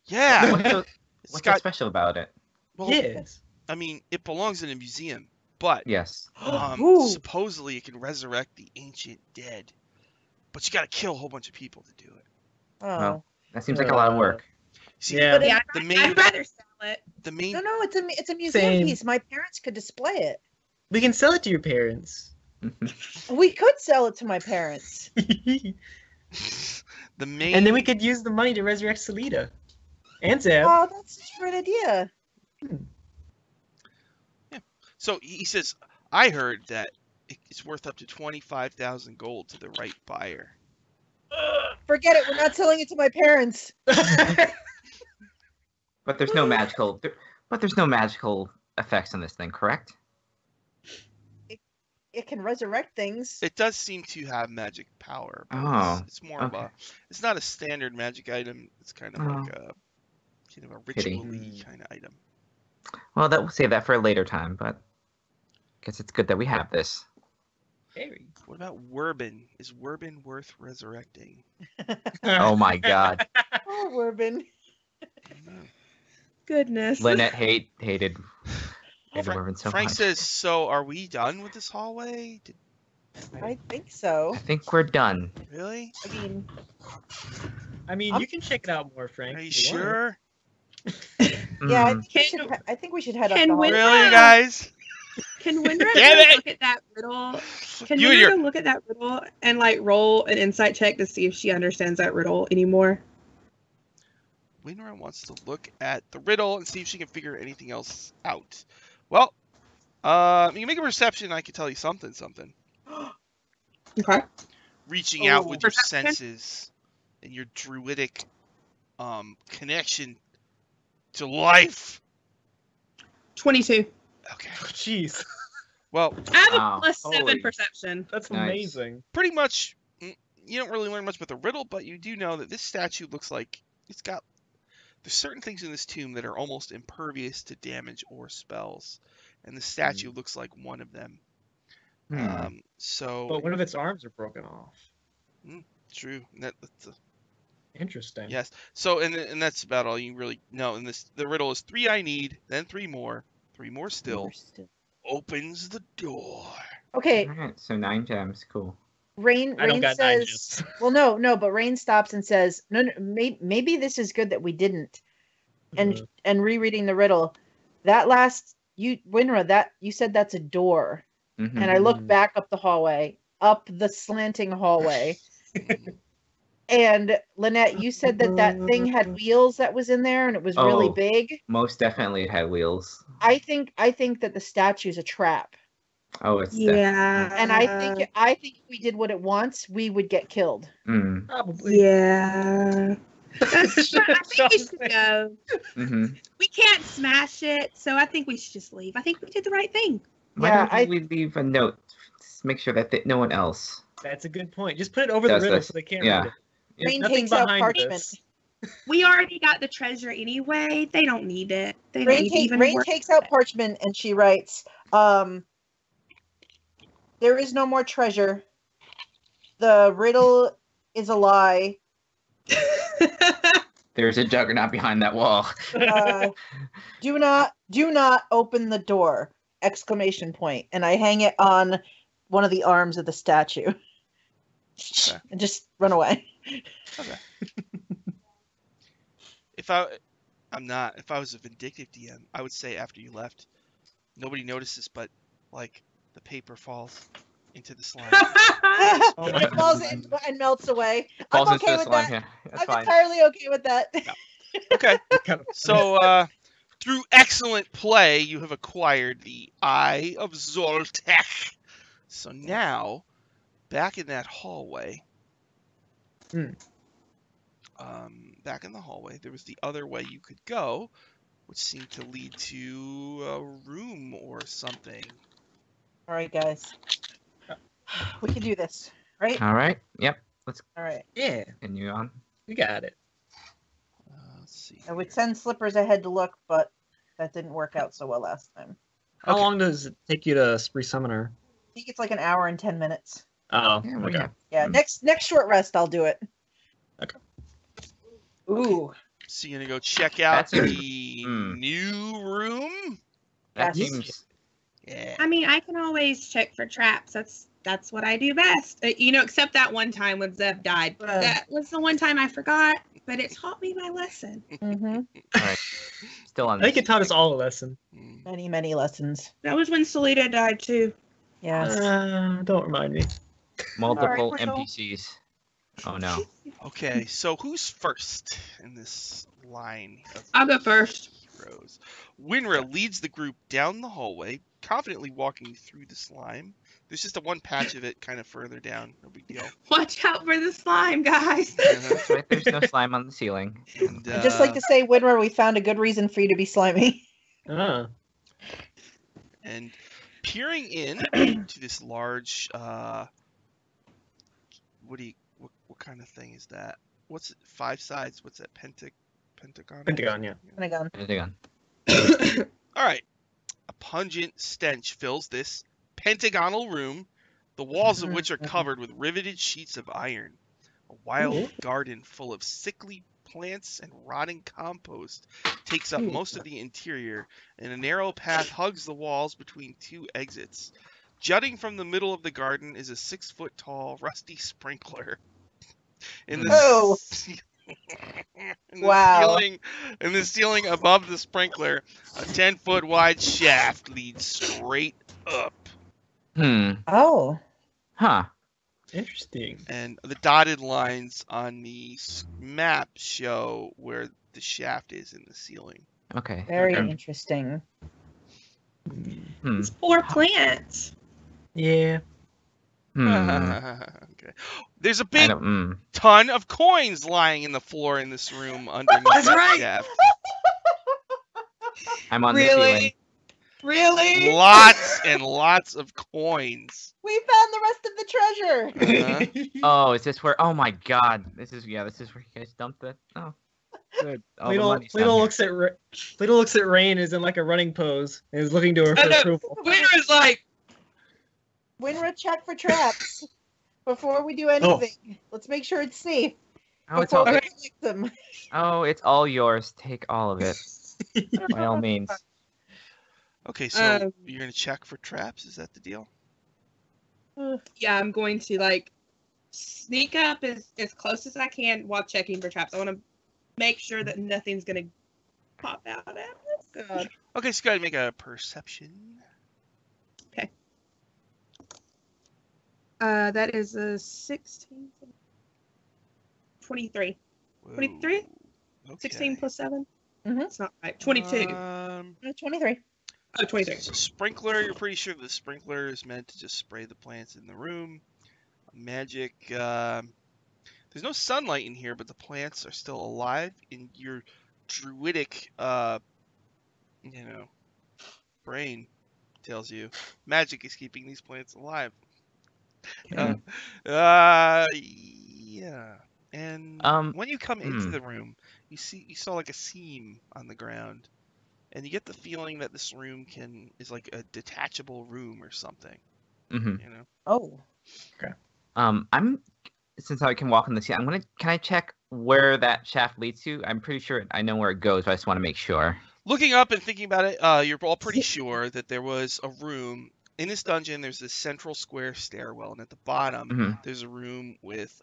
Yeah! What's so got, special about it? well, Yes. I mean, it belongs in a museum, but Yes. Ooh. supposedly it can resurrect the ancient dead. But you gotta kill a whole bunch of people to do it. Oh. Well, that seems like a lot of work. See, Yeah. Yeah, the main, I'd rather sell it. the main, No, it's a museum Same. piece. My parents could display it. We can sell it to your parents. We could sell it to my parents. the main, And then we could use the money to resurrect Salida. And Zeb. Oh, that's such a great idea. So he says, I heard that it's worth up to 25,000 gold to the right buyer. Forget it. We're not selling it to my parents. But there's no magical. But there's no magical effects on this thing, correct? It can resurrect things. It does seem to have magic power, but Oh, it's more of okay. a. It's not a standard magic item. It's kind of like a Pity. ritual-y kind of item. Well, we'll save that for a later time, but I guess it's good that we have this. Very. What about Werbin? Is Werbin worth resurrecting? Oh my god. Oh, Werbin. Goodness. Linnett hated Werbin so Frank much. says, so are we done with this hallway? I think so. I think we're done. Really? I mean, you can check it out more, Frank. Are you if want. sure? Yeah, Mm. I think we should head up Can the hall. Wynra- Really, guys? Can Wynra Damn go it! look at that riddle? Can You and Wynra your- go look at that riddle and like roll an insight check to see if she understands that riddle anymore? Wynra wants to look at the riddle and see if she can figure anything else out. Well, you can make a perception. I can tell you something. Okay. Reaching out with your Perception? senses and your druidic connection to life. 22. Okay. Jeez, Well, I have Wow. a plus 7 Holy- perception. that's Nice. amazing. pretty much, you don't really learn much about the riddle, but you do know that this statue looks like there's certain things in this tomb that are almost impervious to damage or spells, and the statue looks like one of them. So But one of its arms are broken off. true. That's Interesting. yes. So and that's about all you really know. And the riddle is 3 I need, then 3 more still opens the door. Okay, Alright, so 9 gems, cool. Rain I don't got 9 says, gems. well, no, but Rain stops and says, no, maybe this is good that we didn't. And rereading the riddle, Wynra, that you said that's a door. Mhm. And I look back up the hallway, up the slanting hallway. And Linnett, you said that thing had wheels that was in there and it was really Oh. big. Most definitely it had wheels. I think that the statue's a trap. Oh, it's Yeah. And I think if we did what it wants, we would get killed. Probably. Yeah. I think we should go. Mm-hmm. We can't smash it, so I think we should just leave. I think we did the right thing. Why Yeah, don't we leave a note? Just make sure that no one else. That's a good point. Just put it over the Does riddle this. so they can't Yeah. read it. There's Rain nothing takes out behind parchment. this. We already got the treasure anyway. They don't need it. They don't need to even Rain work. takes out parchment and she writes, there is no more treasure. The riddle is a lie. There's a juggernaut behind that wall. Do not open the door! Exclamation point. And I hang it on one of the arms of the statue. Okay. And just run away. Okay. If I was a vindictive DM, I would say after you left, nobody notices, but like the paper falls into the slime. Oh my It falls in and melts away. Falls I'm into okay the with slime. that. Yeah, that's I'm fine. entirely okay with that. Okay. Kind of- So, through excellent play, you have acquired the Eye of Zoltek. So now, back in that hallway, back in the hallway, there was the other way you could go, which seemed to lead to a room or something. All right, guys. We can do this, right? All right. Yep. All right. Yeah, Continue on. we got it. Let's see. I would send Slippers ahead to look, but that didn't work out so well last time. How Okay. long does it take you to resummon her? I think it's like an hour and 10 minutes. Oh, Yeah, we okay. have- Yeah, next short rest, I'll do it. Okay. Ooh. So you're gonna go check out That's a- the new room? That Yes. seems. Yeah. I mean, I can always check for traps. That's what I do best. Except that one time when Zev died. That was the one time I forgot, but it taught me my lesson. Mm-hmm. All right. Still on. I think this. it taught us all a lesson. Mm. Many, many lessons. That was when Salita died too. Yes. Don't remind me. Multiple Sorry, Crystal. NPCs. Oh no. Okay, so who's first in this line of I'll go first. heroes? Wynra leads the group down the hallway, confidently walking through the slime. There's just a one patch of it kind of further down. No big deal. Watch out for the slime, guys. That's right. There's no slime on the ceiling. And, I'd just like to say, Wynra, we found a good reason for you to be slimy. Ah. and peering in to this large, what kind of thing is that? What's it, 5 sides? What's that, pentagon? Pentagon, yeah. Pentagon. Pentagon. All right. A pungent stench fills this pentagonal room, the walls of which are covered with riveted sheets of iron. A wild garden full of sickly plants and rotting compost takes up most of the interior, and a narrow path hugs the walls between 2 exits. Jutting from the middle of the garden is a 6-foot-tall rusty sprinkler. In the in the ceiling above the sprinkler, a 10-foot wide shaft leads straight up. Oh. Huh. Interesting. And the dotted lines on the map show where the shaft is in the ceiling. Okay. Very interesting. It's poor plants. Yeah. Okay. There's a big ton of coins lying in the floor in this room underneath That's the right. shaft. I'm on the ceiling. Really? Lots and lots of coins. We found the rest of the treasure. Oh, is this where? Oh my God! This is where you guys dumped it. Oh, good. Pleedle looks at Rein is in like a running pose and is looking to her for approval. Wynra's like, Wynra, check for traps before we do anything. Let's make sure it's safe. Oh, it's before all. we collect them. Oh, it's all yours. Take all of it, by all means. Okay, so you're gonna check for traps. Is that the deal? yeah, I'm going to like sneak up as close as I can while checking for traps. I want to make sure that nothing's gonna pop out at us. God. Okay, so go ahead and make a perception. Okay. That is a 16. 23. Whoa. 23? Okay. 16 plus 7? Mm-hmm. That's not right. 22. 23. Oh, 23. So sprinkler, you're pretty sure the sprinkler is meant to just spray the plants in the room. Magic, there's no sunlight in here, but the plants are still alive. In your druidic, brain tells you magic is keeping these plants alive. Yeah. And when you come into the room, you saw like a seam on the ground. And you get the feeling that this room is like a detachable room or something. Mm-hmm. You know? Oh. Okay. Since I can walk on the ceiling, can I check where that shaft leads to? I'm pretty sure I know where it goes, but I just want to make sure. Looking up and thinking about it, you're all pretty sure that there was a room in this dungeon. There's this central square stairwell, and at the bottom there's a room with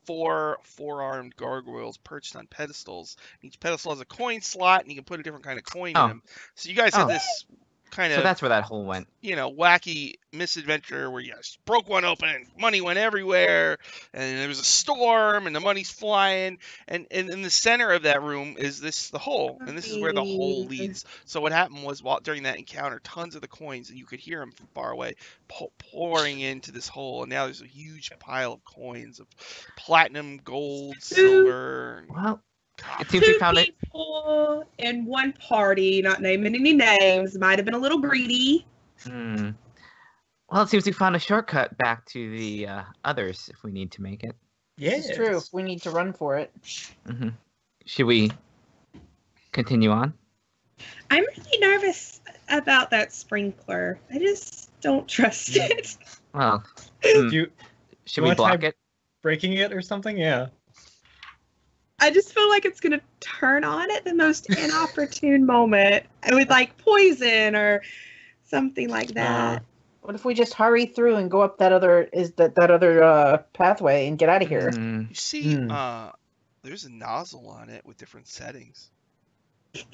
4 4-armed gargoyles perched on pedestals. Each pedestal has a coin slot, and you can put a different kind of coin in them. So you guys have this kind of... So that's where that hole went. Wacky misadventure where you just broke one open and money went everywhere, and there was a storm, and the money's flying, and in the center of that room is the hole, and this is where the hole leads. So what happened was, during that encounter, tons of the coins, and you could hear them from far away, pouring into this hole, and now there's a huge pile of coins of platinum, gold, silver, and well, copper. It seems we found it. People in one party, not naming any names, might have been a little greedy. Well, it seems we found a shortcut back to the others if we need to make it. Yes. It's true. We need to run for it. Should we continue on? I'm really nervous about that sprinkler. I just don't trust it. Well, should we block it? Breaking it or something? Yeah. I just feel like it's going to turn on at the most inopportune moment with like poison or something like that. What if we just hurry through and go up that other pathway and get out of here? You see, there's a nozzle on it with different settings.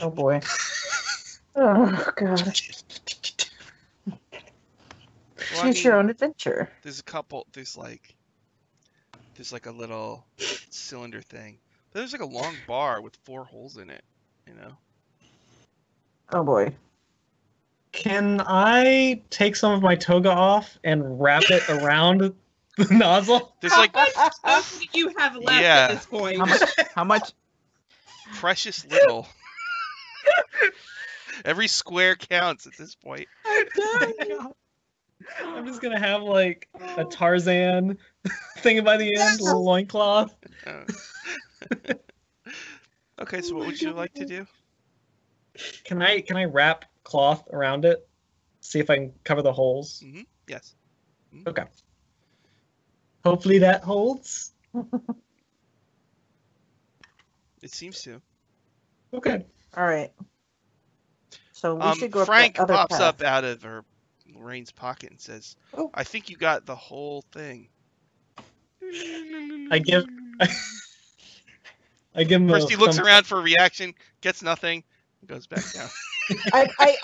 Oh boy. Oh god. Choose your own adventure. There's like a little cylinder thing. But there's like a long bar with 4 holes in it, Oh boy. Can I take some of my toga off and wrap it around the nozzle? There's like What do you have left Yeah. at this point? How much? precious little. Every square counts at this point. I'm just gonna have like a Tarzan thing by the end, a little loincloth. Okay, so what would you like to do? Can I wrap cloth around it? See if I can cover the holes. Yes. Okay. Hopefully that holds. It seems to. Okay. All right. So we should go Frank up the other pops path. up out of Lorraine's pocket and says, Oh. I think you got the whole thing. I give him a First he looks thumbs around for a reaction, gets nothing, and goes back down.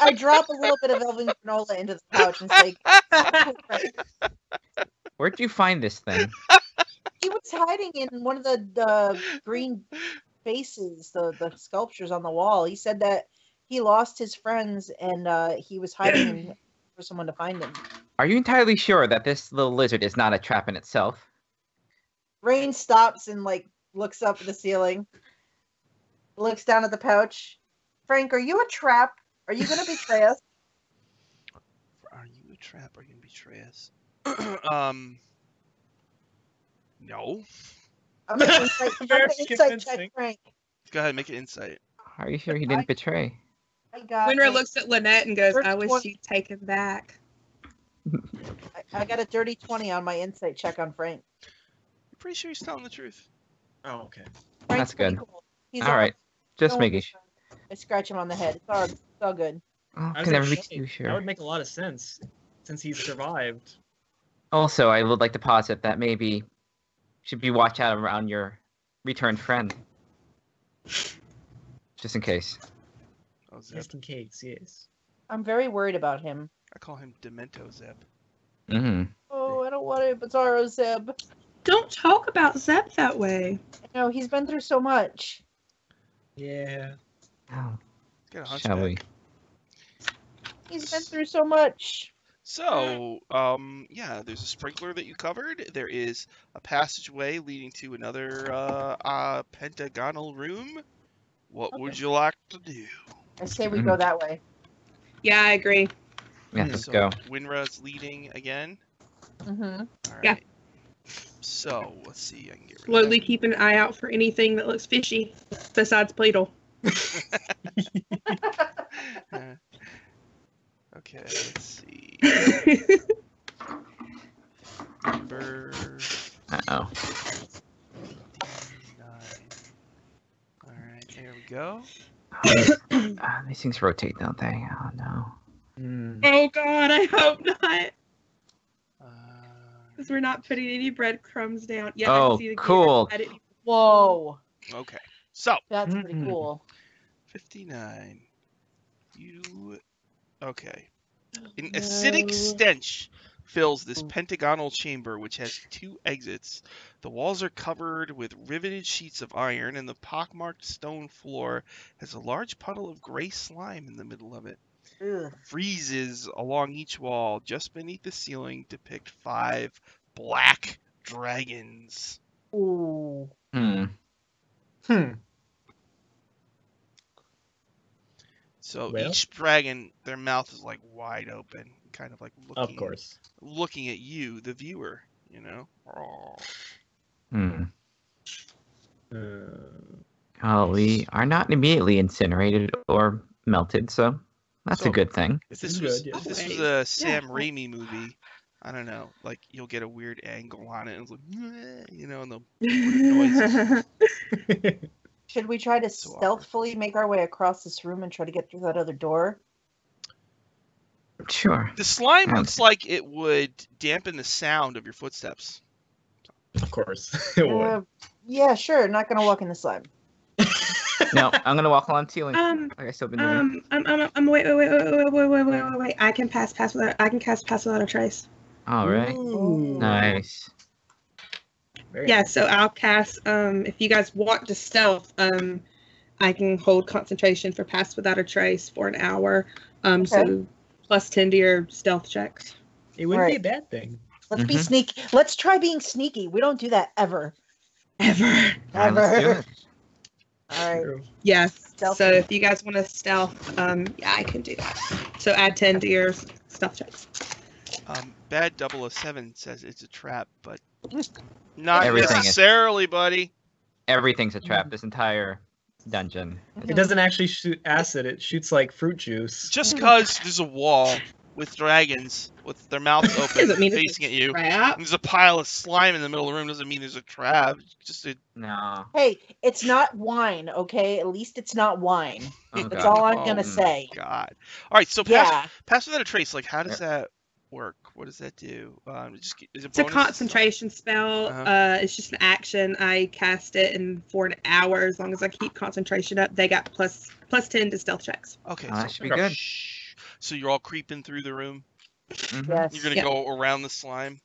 I drop a little bit of Elven granola into the pouch and say, Where'd you find this thing? he was hiding in one of the green faces, the sculptures on the wall. He said that he lost his friends and he was hiding for someone to find him. Are you entirely sure that this little lizard is not a trap in itself? Rein stops and like looks up at the ceiling, looks down at the pouch. Frank, are you a trap? Are you going to betray us? Are you a trap? Are you going to betray us? No. I'm going to insight check Frank. Go ahead, make an insight. Are you sure he didn't betray? I got Wynra a- looks at Linnett and goes, First I wish one- you'd take him back. I got a dirty 20 on my insight check on Frank. I'm pretty sure he's telling the truth. Oh, okay. Frank's That's pretty good. Cool. He's All right, just no making worries. sure. I scratch him on the head. It's all good. Oh, I was can never gonna be say, too That sure. would make a lot of sense since he's survived. Also, I would like to posit that maybe should be watch out around your returned friend, just in case. Oh, Zeb. Just in case, yes. I'm very worried about him. I call him Demento Zeb. Mm-hmm. Oh, I don't want to Bizarro Zeb. Don't talk about Zeb that way. I know, he's been through so much. Yeah. Oh, Get a shall hunchback. we? He's been through so much. So, yeah, there's a sprinkler that you covered. There is a passageway leading to another pentagonal room. What Okay. would you like to do? I say we go that way. Yeah, I agree. Yeah, let's So, go. Wynra's leading again. Mm-hmm. All right. Yeah. So, let's see. I can get rid Slowly keep an eye out for anything that looks fishy besides Pleedle. of Okay, let's see. Number Uh-oh. 9. Alright, there we go. These things rotate, don't they? Oh, no. Oh god, I hope not. Uh, Because we're not putting any breadcrumbs down. Yeah, Oh, I see the gear. cool. I didn't- Whoa, okay, so that's pretty Mhm. cool. 59. You. Okay. An acidic stench fills this pentagonal chamber, which has 2 exits. The walls are covered with riveted sheets of iron, and the pockmarked stone floor has a large puddle of gray slime in the middle of it. Ugh. Friezes along each wall, just beneath the ceiling, depict 5 black dragons. Ooh. So Well? each dragon, their mouth is like wide open, kind of like Of course. looking at you, the viewer. You know. Well, we are not immediately incinerated or melted, so that's So- a good thing. If This this is was good, yeah. if this was a Sam Raimi movie, I don't know, like you'll get a weird angle on it, and it's like, you know, and the noises. Should we try to So awkward. stealthily make our way across this room and try to get through that other door? Sure. The slime Yeah. looks like it would dampen the sound of your footsteps. Of course. It would. Yeah, sure. Not gonna walk in the slime. No, I'm gonna walk along the ceiling Um, like I still been doing. wait. I can cast pass without a trace. All right. Ooh. Nice. Very Yeah, nice. so I'll cast. If you guys want to stealth, I can hold concentration for pass without a trace for an hour. So plus 10 to your stealth checks. It wouldn't be a bad thing. Let's be sneaky. Let's try being sneaky. We don't do that ever. Ever. Alright, let's do it. All right. True. Yeah. Stealth. So if you guys want to stealth, yeah, I can do that. So add 10 to your stealth checks. Bad 007 says it's a trap, but not Everything necessarily, buddy. Everything's a trap. This entire dungeon. It doesn't actually shoot acid. It shoots like fruit juice. Just because there's a wall with dragons with their mouths open Doesn't mean it's facing at you, Trap. and there's a pile of slime in the middle of the room doesn't mean there's a trap. It's just a... No. Hey, it's not wine, okay? At least it's not wine. Oh, That's God. all I'm gonna say. God. All right, so Yeah. pass without a trace. Like, how does that work? What does that do? Is it It's a bonus? concentration spell. Uh-huh. It's just an action. I cast it, and for an hour, as long as I keep concentration up, they got plus 10 to stealth checks. Okay, Oh, that should be good. So you're all creeping through the room. Mhm. Yes. You're gonna go around the slime.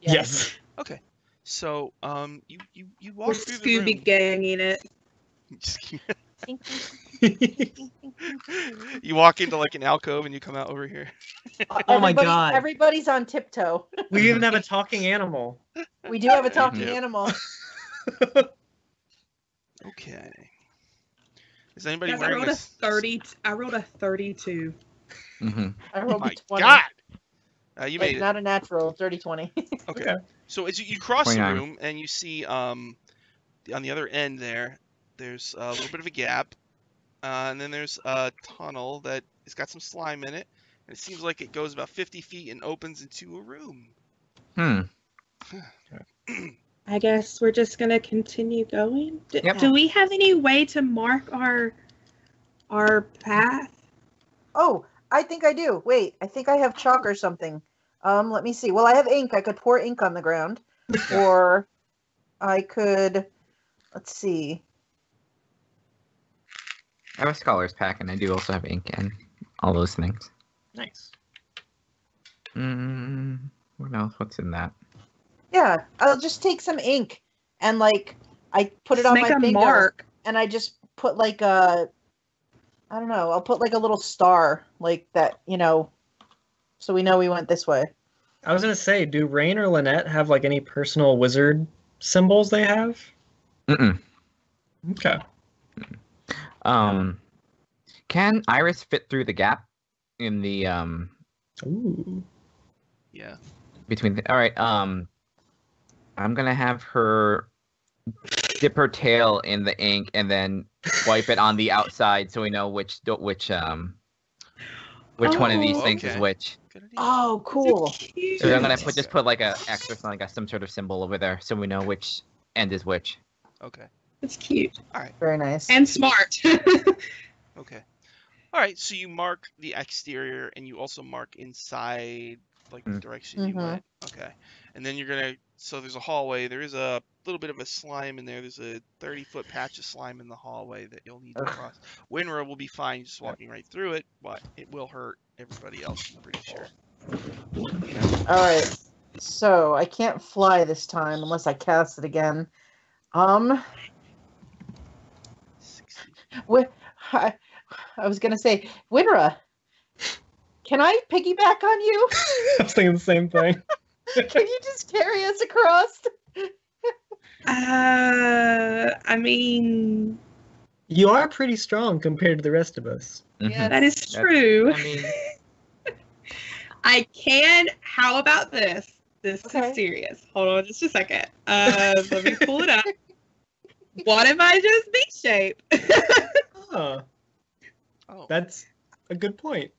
Yes. Okay. So you We're walk through the room. Scooby ganging it. You walk into like an alcove and you come out over here. Oh my God. Everybody's on tiptoe. We even have a talking animal. We do have a talking Yep. animal. Okay. Is anybody Guys, wearing this? I rolled a 32. Mhm. I Oh rolled my a 20. God! You Like, made it. not a natural, 30-20. Okay. So as you cross 29. the room and you see on the other end there's a little bit of a gap, and then there's a tunnel that has got some slime in it, and it seems like it goes about 50 feet and opens into a room. I guess we're just gonna continue going. Yep. Do we have any way to mark our path? Oh, I think I do. Wait, I think I have chalk or something. Let me see. Well, I have ink. I could pour ink on the ground. Or I could, let's see. I have a scholar's pack, and I do also have ink and all those things. Nice. What else? What's in that? Yeah, I'll just take some ink and like I put it on Make my a finger mark. and I just put like a, I don't know, I'll put like a little star like that, so we know we went this way. I was gonna say, do Rein or Linnett have like any personal wizard symbols they have? Mm-mm. Okay. Can Iris fit through the gap in the Ooh. Yeah. between the? All right. I'm gonna have her dip her tail in the ink and then wipe it on the outside so we know which one of these things is okay. which. Good idea. Oh, cool. So I'm gonna just put like a X or something, like some sort of symbol over there, so we know which end is which. Okay. It's cute Very nice. and smart. Okay. All right. So you mark the exterior and you also mark inside, like the direction you went. Okay. And then you're gonna. So there's a hallway. There is a little bit of a slime in there. There's a 30-foot patch of slime in the hallway that you'll need to cross. Wynra will be fine just walking right through it, but it will hurt everybody else, I'm pretty sure. All right. So I can't fly this time unless I cast it again. 60. I was gonna say, Wynra, can I piggyback on you? I was thinking the same thing. Can you just carry us across? I mean, You are pretty strong compared to the rest of us. Yeah, that is true. I mean, I can. How about this? This Okay. is serious. Hold on just a second. Let me pull it up. What if I just beat shape? Oh, Oh. that's a good point.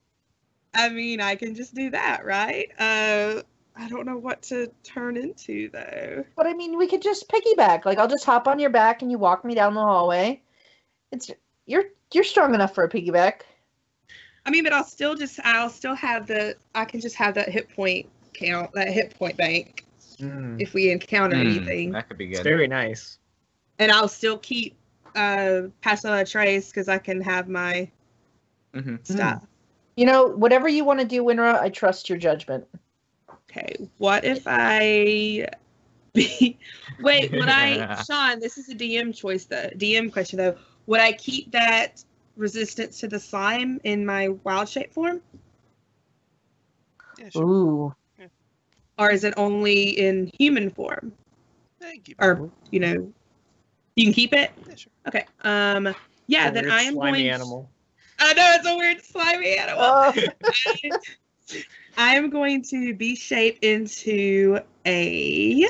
I mean, I can just do that, right? I don't know what to turn into though. But I mean, we could just piggyback. Like, I'll just hop on your back and you walk me down the hallway. You're strong enough for a piggyback. I mean, but I can just have that hit point count, that hit point bank if we encounter anything. that could be It's good. very nice. And I'll still keep passing on a trace because I can have my stuff. Whatever you want to do, Wynra, I trust your judgment. Okay, what if I Sean, this is a DM choice though. DM question though. Would I keep that resistance to the slime in my wild shape form? Yeah, sure. Ooh. Or is it only in human form? Yeah, you can keep it. Or, you know, you can keep it? Yeah, sure. Okay. Yeah, A then weird I am slimy going. animal. I know it's a weird slimy animal. I am going to be shaped into a.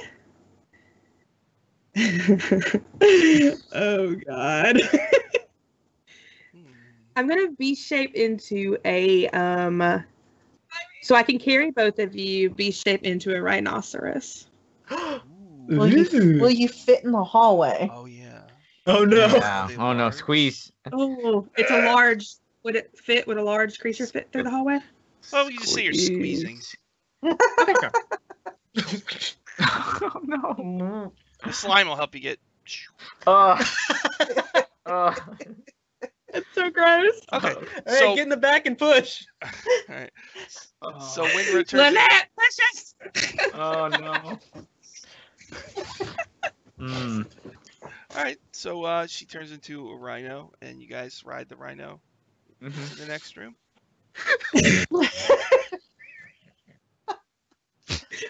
Oh God. I'm gonna be shaped into a so I can carry both of you. Be shaped into a rhinoceros. Will you fit in the hallway? Oh yeah. Oh no! Yeah. they Oh no, large? squeeze. Oh, it's a large. Would it fit? Would a large creature fit through the hallway? Well, you just say you're squeezing. Okay. Oh no. The slime will help you get. Oh. It's so gross. Okay. Hey, So get in the back and push. all right. So Wynra turns. Linnett, push us. Oh no. Mm. All right. So she turns into a rhino, and you guys ride the rhino to the next room.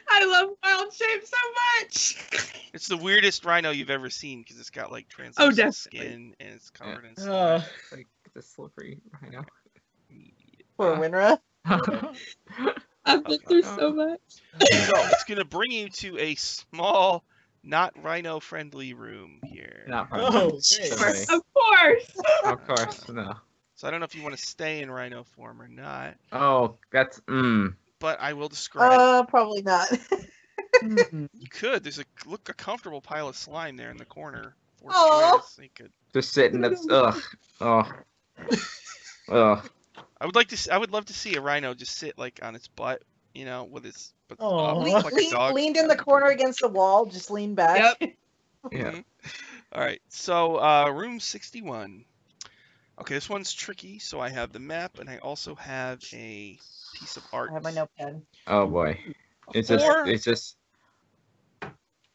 I love wild shapes so much. It's the weirdest rhino you've ever seen because it's got like translucent definitely. skin and it's covered in slime. Like the slippery rhino. For Wynra? I've been through so much. So it's gonna bring you to a small, not rhino-friendly room here. Not Oh, Somebody. Of course. Of course, no. So I don't know if you want to stay in rhino form or not, Oh, that's but I will describe. Probably not. You could. There's a comfortable pile of slime there in the corner. 4 Aw. squares. You could. just sitting. That's ugh. I would love to see a rhino just sit like on its butt, you know, with its up, Aw. like a dog. Leaned in the corner against the wall, just lean back. Yep. Yeah. Mhm. All right. So room 61. Okay, this one's tricky. So I have the map, and I also have a piece of art. I have my notepad. Oh boy. It's just.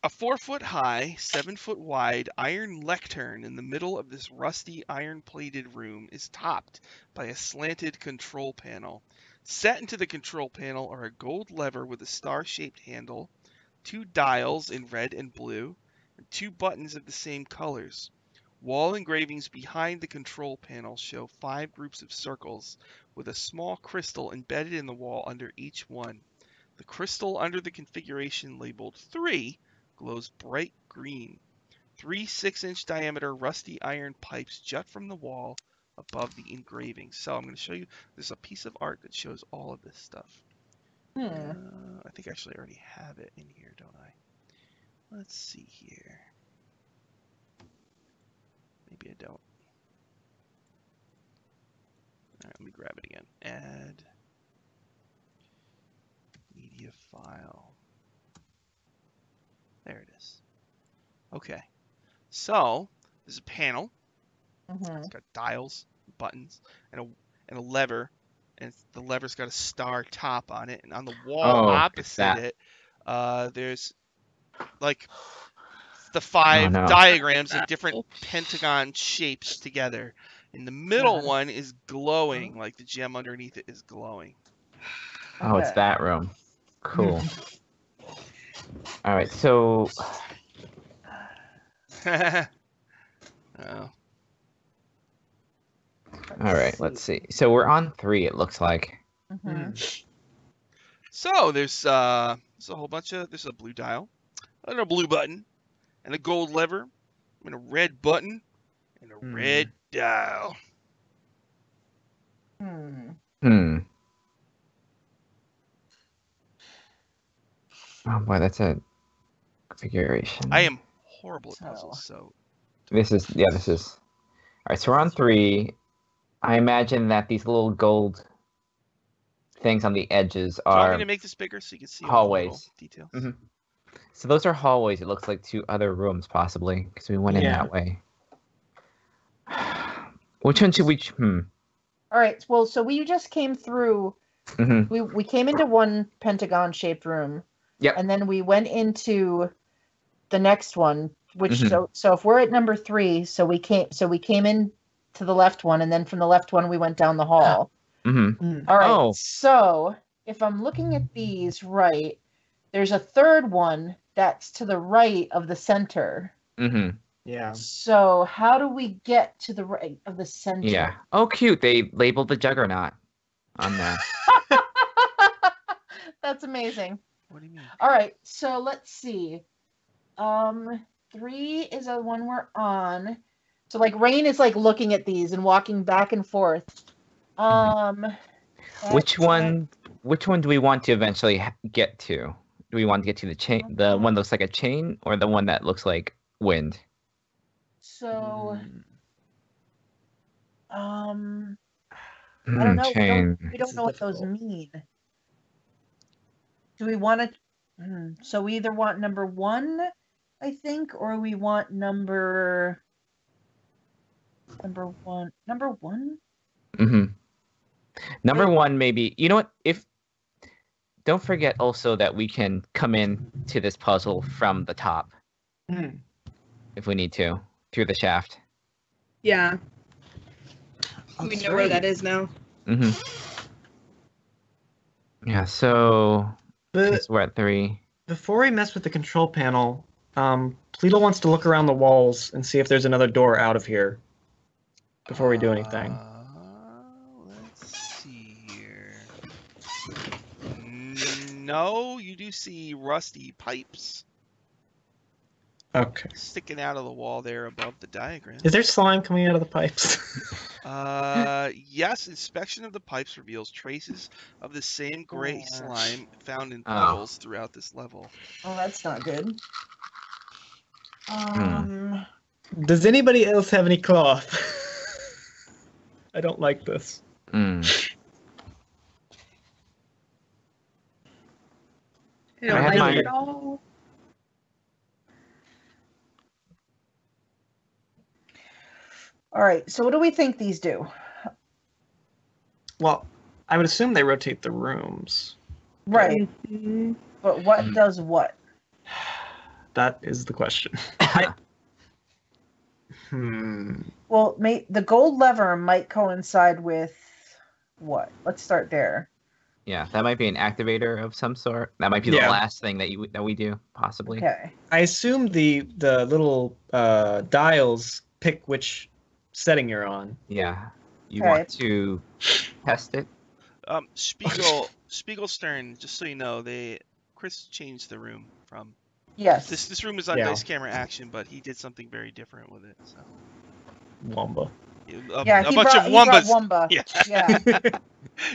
A 4-foot-high, 7-foot wide iron lectern in the middle of this rusty iron-plated room is topped by a slanted control panel. Set into the control panel are a gold lever with a star-shaped handle, 2 dials in red and blue, and 2 buttons of the same colors. Wall engravings behind the control panel show 5 groups of circles with a small crystal embedded in the wall under each one. The crystal under the configuration labeled 3 glows bright green. 3 6-inch diameter rusty iron pipes jut from the wall above the engraving. So I'm going to show you, there's a piece of art that shows all of this stuff. I think actually I already have it in here, don't I? Let's see here. Maybe I don't. Alright, let me grab it again. Add media file. There it is. Okay. So, there's a panel. It's got dials, buttons, and a lever. And the lever's got a star top on it. And on the wall opposite it, there's like the 5 diagrams of different pentagon shapes together. And the middle one is glowing, like the gem underneath it is glowing. Oh, it's that room. Cool. All right, so. Oh. All right, let's see. So we're on 3. It looks like. So there's a whole bunch of, there's a blue dial, and a blue button, and a gold lever, and a red button, and a red dial. Oh boy, that's a configuration. I am horrible at puzzles, so. This is. All right, so we're on 3. I imagine that these little gold things on the edges Do you want are me to make this bigger so you can see hallways. all the little details? So those are hallways. It looks like to other rooms, possibly, because we went in that way. Which one should we? All right. Well, so we just came through. We came into one pentagon-shaped room. Yep. And then we went into the next one, which so if we're at number 3, so we came in to the left one, and then from the left one we went down the hall. All right. So if I'm looking at these right, there's a third one that's to the right of the center. Mm-hmm. Yeah. So how do we get to the right of the center? Yeah. Oh, cute. They labeled the Juggernaut on there. That's amazing. What do you mean? All right, so let's see. 3 is the one we're on. So like Rein is like looking at these and walking back and forth. Which one do we want to eventually get to? Do we want to get to the chain, the one that looks like a chain, or the one that looks like wind? So, I don't know. Chain. We don't know what those mean. Do we want to? So we either want number 1, I think, or we want number 1. Number 1. Mm-hmm. Number 1, maybe. You know what? Don't forget also that we can come in to this puzzle from the top, if we need to, through the shaft. Yeah. We know where that is now. Mm-hmm. Yeah. So we're at 3. Before we mess with the control panel, Pleedle wants to look around the walls and see if there's another door out of here before we do anything. Let's see here. No, you do see rusty pipes Okay. sticking out of the wall there above the diagram. Is there slime coming out of the pipes? Yes, inspection of the pipes reveals traces of the same gray slime found in puddles throughout this level. Oh, that's not good. Does anybody else have any cloth? I don't like this. I don't like it at all. All right, so what do we think these do? Well, I would assume they rotate the rooms. Right. Mhm. But what does what? That is the question. Well, the gold lever might coincide with what? Let's start there. Yeah, that might be an activator of some sort. That might be the last thing that we do, possibly. Okay. I assume the little dials pick which setting you're on. Yeah. You want to test it? Spiegelstern, just so you know, Chris changed the room from. Yes. This room is on dice camera action, but he did something very different with it. So. Wumba. A bunch of Wumbas. Wumba. Yeah.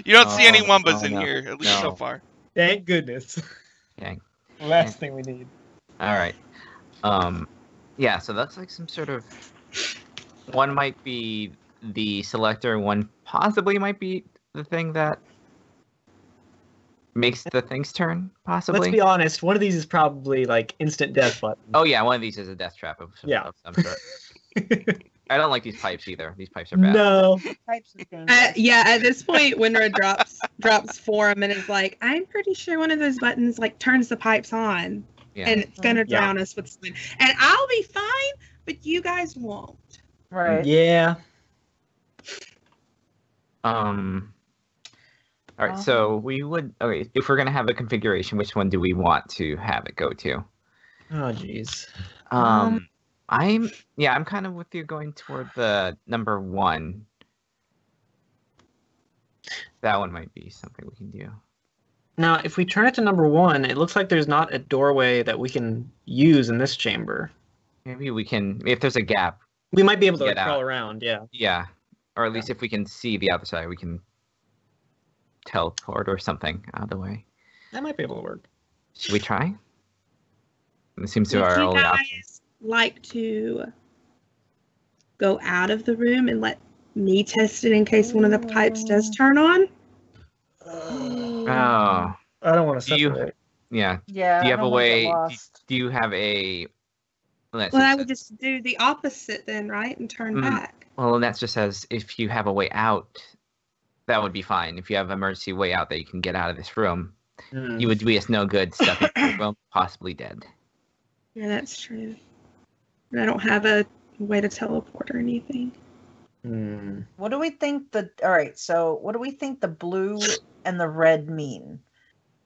You don't see any Wumbas in here, at least so far. Thank goodness. Dang. Last thing we need. All right. Yeah. So that's like some sort of. One might be the selector. One possibly might be the thing that makes the things turn. Possibly. Let's be honest. One of these is probably like instant death button. Oh yeah, one of these is a death trap of some sort. I don't like these pipes either. These pipes are bad. No. Pipes are dangerous. Yeah, at this point, Wynra drops form and is like, I'm pretty sure one of those buttons like turns the pipes on, and it's gonna drown us with slime. And I'll be fine, but you guys won't. Right. Yeah. All right. So we would. Okay, if we're gonna have a configuration, which one do we want to have it go to? Oh, jeez. I'm kind of with you going toward the number 1. That one might be something we can do. Now, if we turn it to number 1, it looks like there's not a doorway that we can use in this chamber. Maybe we can, if there's a gap. We might be able to get crawl out. around, yeah. Yeah, or at least if we can see the other side, we can teleport or something out of the way. That might be able to work. Should we try? It seems to Would our you only guys option. like to go out of the room and let me test it in case one of the pipes does turn on? Oh. I don't want to separate. Yeah. Do you have a way? Do you have a? Well, I would just do the opposite then, right, and turn back. Well, and that just says if you have a way out, that would be fine. If you have an emergency way out that you can get out of this room, you would be us no good, stuck in the room, possibly dead. Yeah, that's true. But I don't have a way to teleport or anything. What do we think all right, so what do we think the blue and the red mean?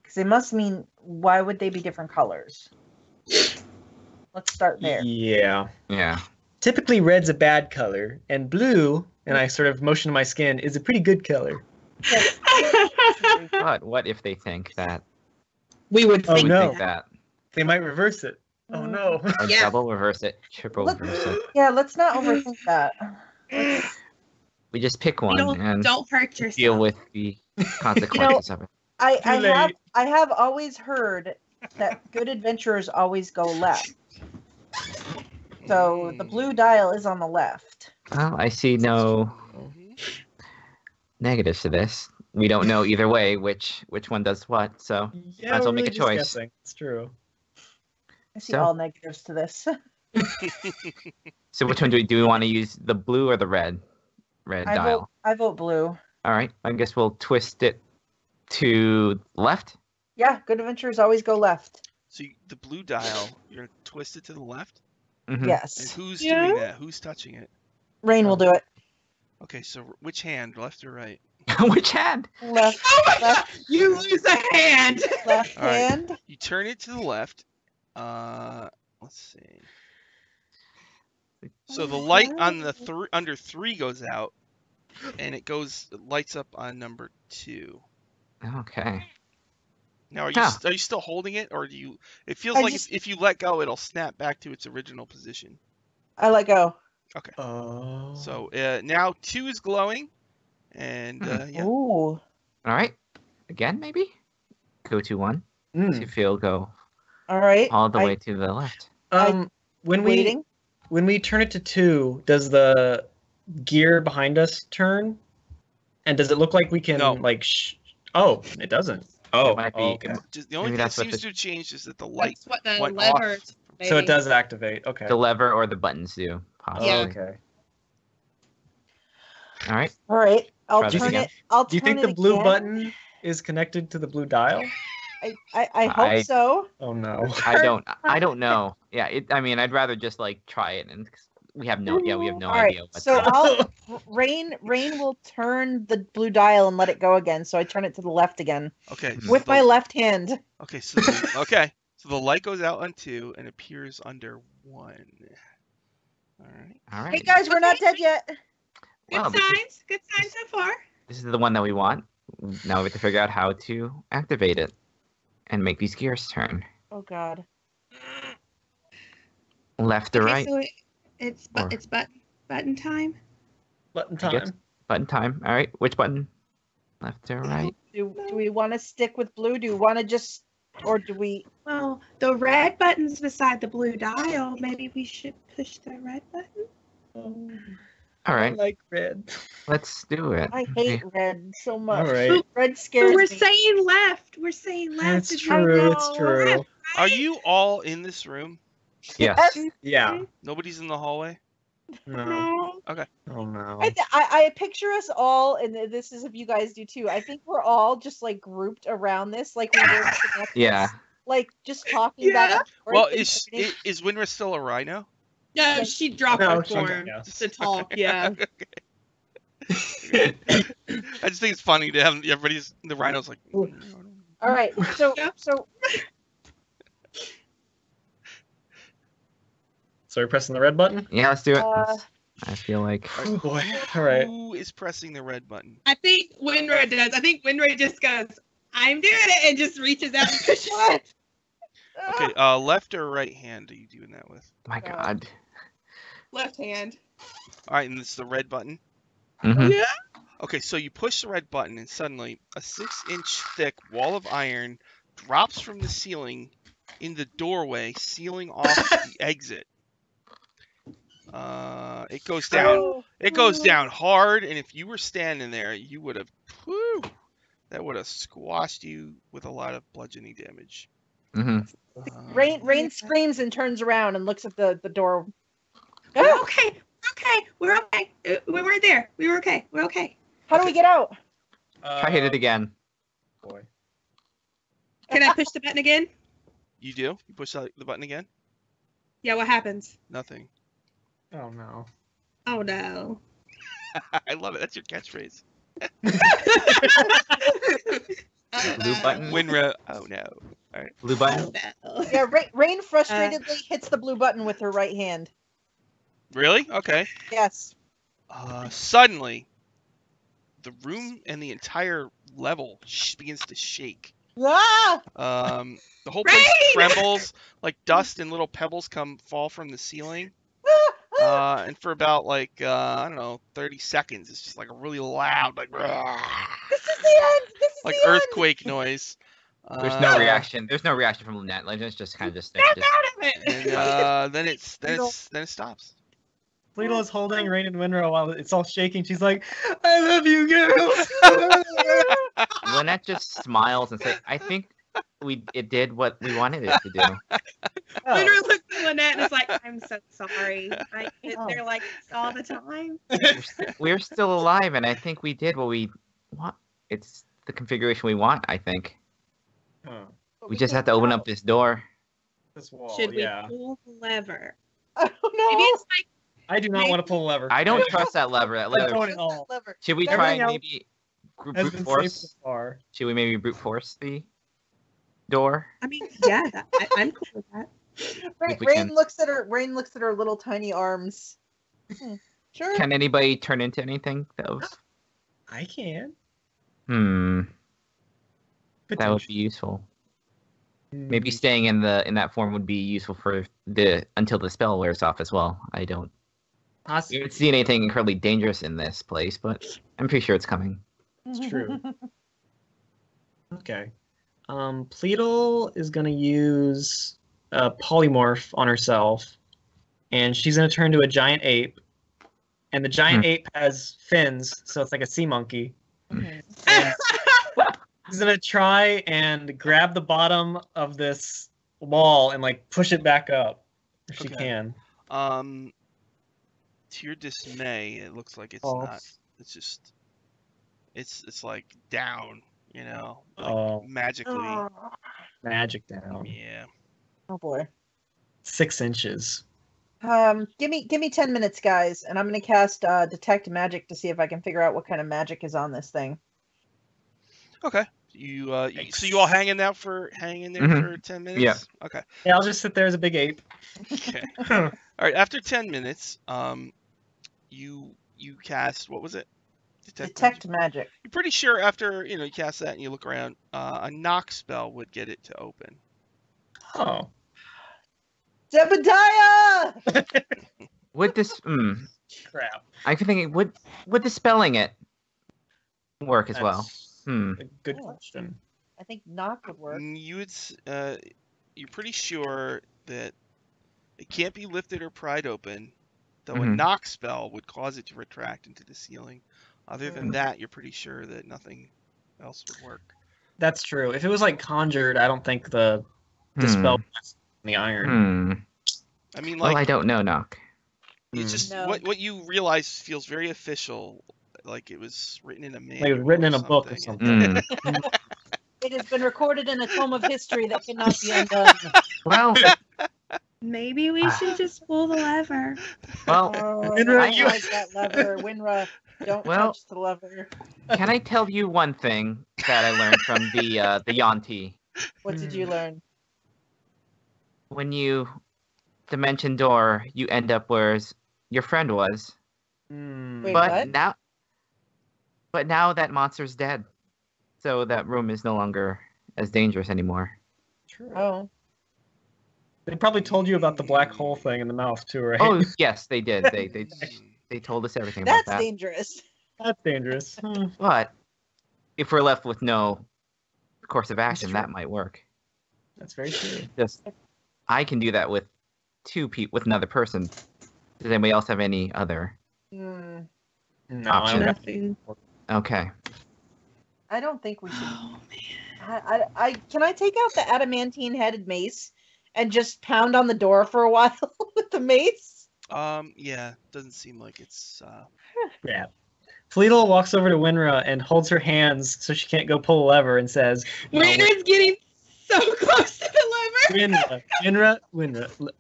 Because they must mean, why would they be different colors? Let's start there. Yeah. Yeah. Typically, red's a bad color, and blue, and I sort of motion to my skin, is a pretty good color. Yes. But what if they think that? We would Oh, think no. Think that. They might reverse it. Oh no. Or Yeah. double reverse it, triple reverse it. Yeah, let's not overthink that. We just pick one and Don't hurt yourself. deal with the consequences of it. I have always heard that good adventurers always go left. So the blue dial is on the left. Well, I see no negatives to this. We don't know either way which one does what, so Yeah, might as well we're make really a just choice. guessing. It's true. I see So- all negatives to this. So which one do we want to use, the blue or the red dial? I vote blue. All right, I guess we'll twist it to left. Yeah, good adventurers always go left. So the blue dial, you're gonna twist it to the left. Mhm. And Yes. who's Yeah. doing that? Who's touching it? Rain will do it. Okay, so which hand, left or right? Which hand? Left, Oh my god! left, You lose a hand. left All right. hand. You turn it to the left. Let's see. So the light on the under 3 goes out, and it lights up on number 2. Okay. Now, Huh. are you still holding it, or do you? It feels I like just- if you let go, it'll snap back to its original position. I let go. Oh. So now 2 is glowing, and yeah. Ooh. All right. Again, maybe. Go to 1. Mm. To feel go All right. all the way to the left. When Waiting. we turn it to 2, does the gear behind us turn? And does it look like we can No. Oh, it doesn't. Oh, It might be- okay. Just the only Maybe thing that that's what seems the- to have changed is that the light That's what the went lever. off. So it does activate. Okay. The lever or the buttons do. Possibly. Yeah. Okay. All right. All right. I'll Try this turn again. it. I'll Do you turn think it the blue again. button is connected to the blue dial? I hope so. Oh no. I don't know. Yeah. I mean, I'd rather just like try it, and we have no All right. idea. What So the- Rain will turn the blue dial and let it go again. So I turn it to the left again Okay. Mhm. so with the- my left hand. Okay. So the light goes out on 2 and appears under 1. All right. All right. Hey guys, we're not dead yet. Good Well, this is- signs. Good signs so far. This is the one that we want. Now we have to figure out how to activate it and make these gears turn. Oh God. Left or Okay, right? so it's Or- button time. Button I guess. time. Button time. All right. Which button? Left or right? Do we want to stick with blue? Do we want to just, or do we? Well, the red button's beside the blue dial. Maybe we should push the red button. All I right. like red. Let's do it. I hate red so much. All right. Red But scares we're me. saying left. We're saying left. It's It's true. It's know. true. Are you all in this room? Yes. Yeah. Nobody's in the hallway? No. No. Oh no. I picture us all, and this is if you guys do too. I think we're all just like grouped around this, like we were at the Nexus, Yeah. like just talking Yeah. back and forth Well, and is pointing. Wynra still a rhino? No, she dropped No, her she- form yeah. to talk. Yeah. I just think it's funny to have the rhinos like. All right, so Yeah. So we're pressing the red button? Yeah, let's do it. Uh, I feel like Oh boy. All right. Who is pressing the red button? I think Wynra does. I think Wynra just goes, "I'm doing it," and just reaches out and pushes it. Okay, left or right hand are you doing that with? my God. Left hand. All right, and it's the red button. Mhm. Yeah. Okay, so you push the red button, and suddenly a 6-inch thick wall of iron drops from the ceiling in the doorway, sealing off the exit. It goes down. Oh, It goes down hard, and if you were standing there, you would have. Whew, that would have squashed you with a lot of bludgeoning damage. Mhm. Rain screams and turns around and looks at the door. We're okay. We're okay. We weren't there. We were okay. We're okay. How do we get out? Try hit it again. Boy. Can I push the button again? You do? You push the button again? Yeah. What happens? Nothing. Oh no. Oh no. I love it. That's your catchphrase. Blue button. Wynra. Oh no. All right. Blue button. Yeah, Rein frustratedly hits the blue button with her right hand. Really? Okay. Yes. Suddenly, the room and the entire level begins to shake. Ah! The whole place trembles, like dust and little pebbles fall from the ceiling. And for about like I don't know, 30 seconds, it's just like a really loud, like This is the end. This is like the earthquake noise. There's no reaction. There's no reaction from Linnett. Linnet's just kind of just. And then it stops. Pleedle is holding Rein and Wynra while it's all shaking. She's like, "I love you, girls." Linnett just smiles and says, "I think it did what we wanted it to do." Wynra looks at Linnett and is like, "I'm so sorry. They're like this all the time." We're still alive, and I think we did what we want. It's the configuration we want, I think. We just have to open up this door. This wall, Should we yeah. pull the lever? Oh no! Maybe it's like I do not want to pull a lever. I don't trust that lever. That I'm lever. throwing it all. Should we Everything try and else maybe Has brute been safe force? so far. Should we maybe brute force the door? I mean, yeah, I'm cool with that. If we Rein can. looks at her. Rein looks at her little tiny arms. Sure. Can anybody turn into anything? I can. That would be useful. Maybe staying in that form would be useful for until the spell wears off as well. I don't see anything incredibly dangerous in this place, but I'm pretty sure it's coming. It's true. Okay. Pleedle is going to use a polymorph on herself, and she's going to turn to a giant ape. And the giant ape has fins, so it's like a sea monkey. And she's going to try and grab the bottom of this wall and like push it back up if she can. To your dismay, it looks like it's not. It's just it's like down, you know, like magically. Magic down. Yeah. Oh boy. 6 inches. Give me 10 minutes, guys, and I'm gonna cast detect magic to see if I can figure out what kind of magic is on this thing. Okay. So you all hang in there for 10 minutes? Yeah. Okay. Yeah, I'll just sit there as a big ape. Okay. All right. After 10 minutes, you cast, what was it? Detect magic. You're pretty sure after you cast that and you look around, a knock spell would get it to open. Oh. Zebediah! Would this? Crap. I'm thinking, would dispelling it work as well? A good question. I think knock would work. You're pretty sure that it can't be lifted or pried open, though a knock spell would cause it to retract into the ceiling. Other than that, you're pretty sure that nothing else would work. That's true. If it was like conjured, I don't think the dispel was in the iron. I mean, Well, I don't know, knock. It's just what you realize feels very official, like it was written in a manual. Like it was written in a book or something. It has been recorded in a tome of history that cannot be undone. Well, Maybe we should just pull the lever. well, Wynra, you like that lever. Wynra, don't touch the lever. Can I tell you one thing that I learned from the Yanti? What did you learn? When you dimension door, you end up where your friend was. Wait, but what? now that monster's dead, so that room is no longer as dangerous anymore. True. Oh. They probably told you about the black hole thing in the mouth too, right? Oh yes, they did. They told us everything about that. That's dangerous. That's dangerous. But if we're left with no course of action, that might work. That's very true. Just I can do that with with another person. Does anybody else have any other No, option? Nothing. Okay. I don't think we should. Oh man. I can I take out the adamantine-headed mace and just pound on the door for a while with the mace? Yeah, doesn't seem like it's. Yeah. Pleedle walks over to Wynra and holds her hands so she can't go pull a lever and says, Wynra's getting so close to the lever. Wynra,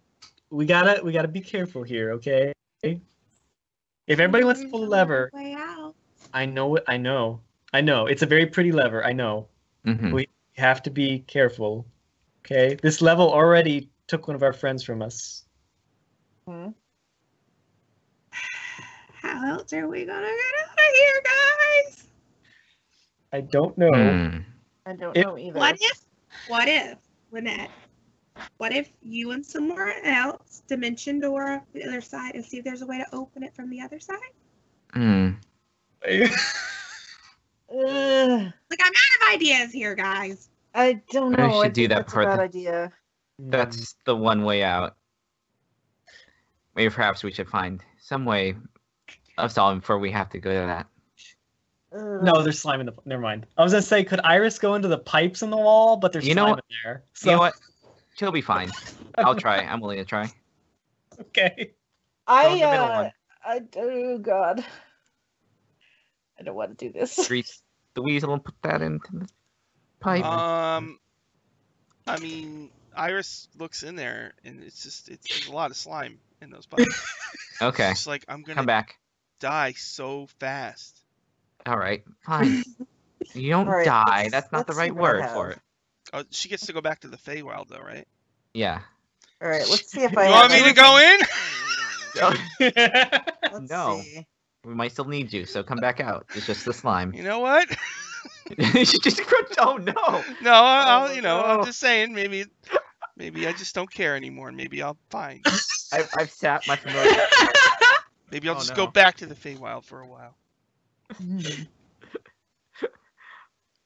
we gotta be careful here, okay? If everybody wants to pull the lever, Way out. I know it. I know. It's a very pretty lever. I know. Mhm. We have to be careful. Okay? This level already took one of our friends from us. Hmm? How else are we gonna get out of here, guys? I don't know. I don't If- know either. What if, Linnett, what if you and someone else dimension door the other side and see if there's a way to open it from the other side? Mm. Ugh, Like, I'm out of ideas here, guys. I don't We know. I should do think that that's a for bad the- idea. That's the one way out. Maybe perhaps we should find some way of solving before we have to go to that. Ugh. No, there's slime in the. Never mind. I was gonna say, could Iris go into the pipes in the wall? But there's You know slime what? in there. You know what? She'll be fine. I'll try. I'm willing to try. Okay. Go in the middle one. Oh God. I don't want to do this. Grease the weasel and put that into the pipe. I mean, Iris looks in there, and it's there's a lot of slime in those pipes. Okay, It's just like, I'm come gonna back. die so fast. All right, fine. You don't All right, die. That's not the let's see right what I word have. for it. Oh, she gets to go back to the Feywild, though, right? Yeah. All right, let's see if You I want have me to go in? Let's No. see. We might still need you, so come back out. It's just the slime. You know what? You should just oh no. No, I'll, Oh, I'm no. just saying, maybe I just don't care anymore, and maybe I'll fine. I've sat my familiar. Maybe I'll Oh, just no. go back to the Feywild for a while.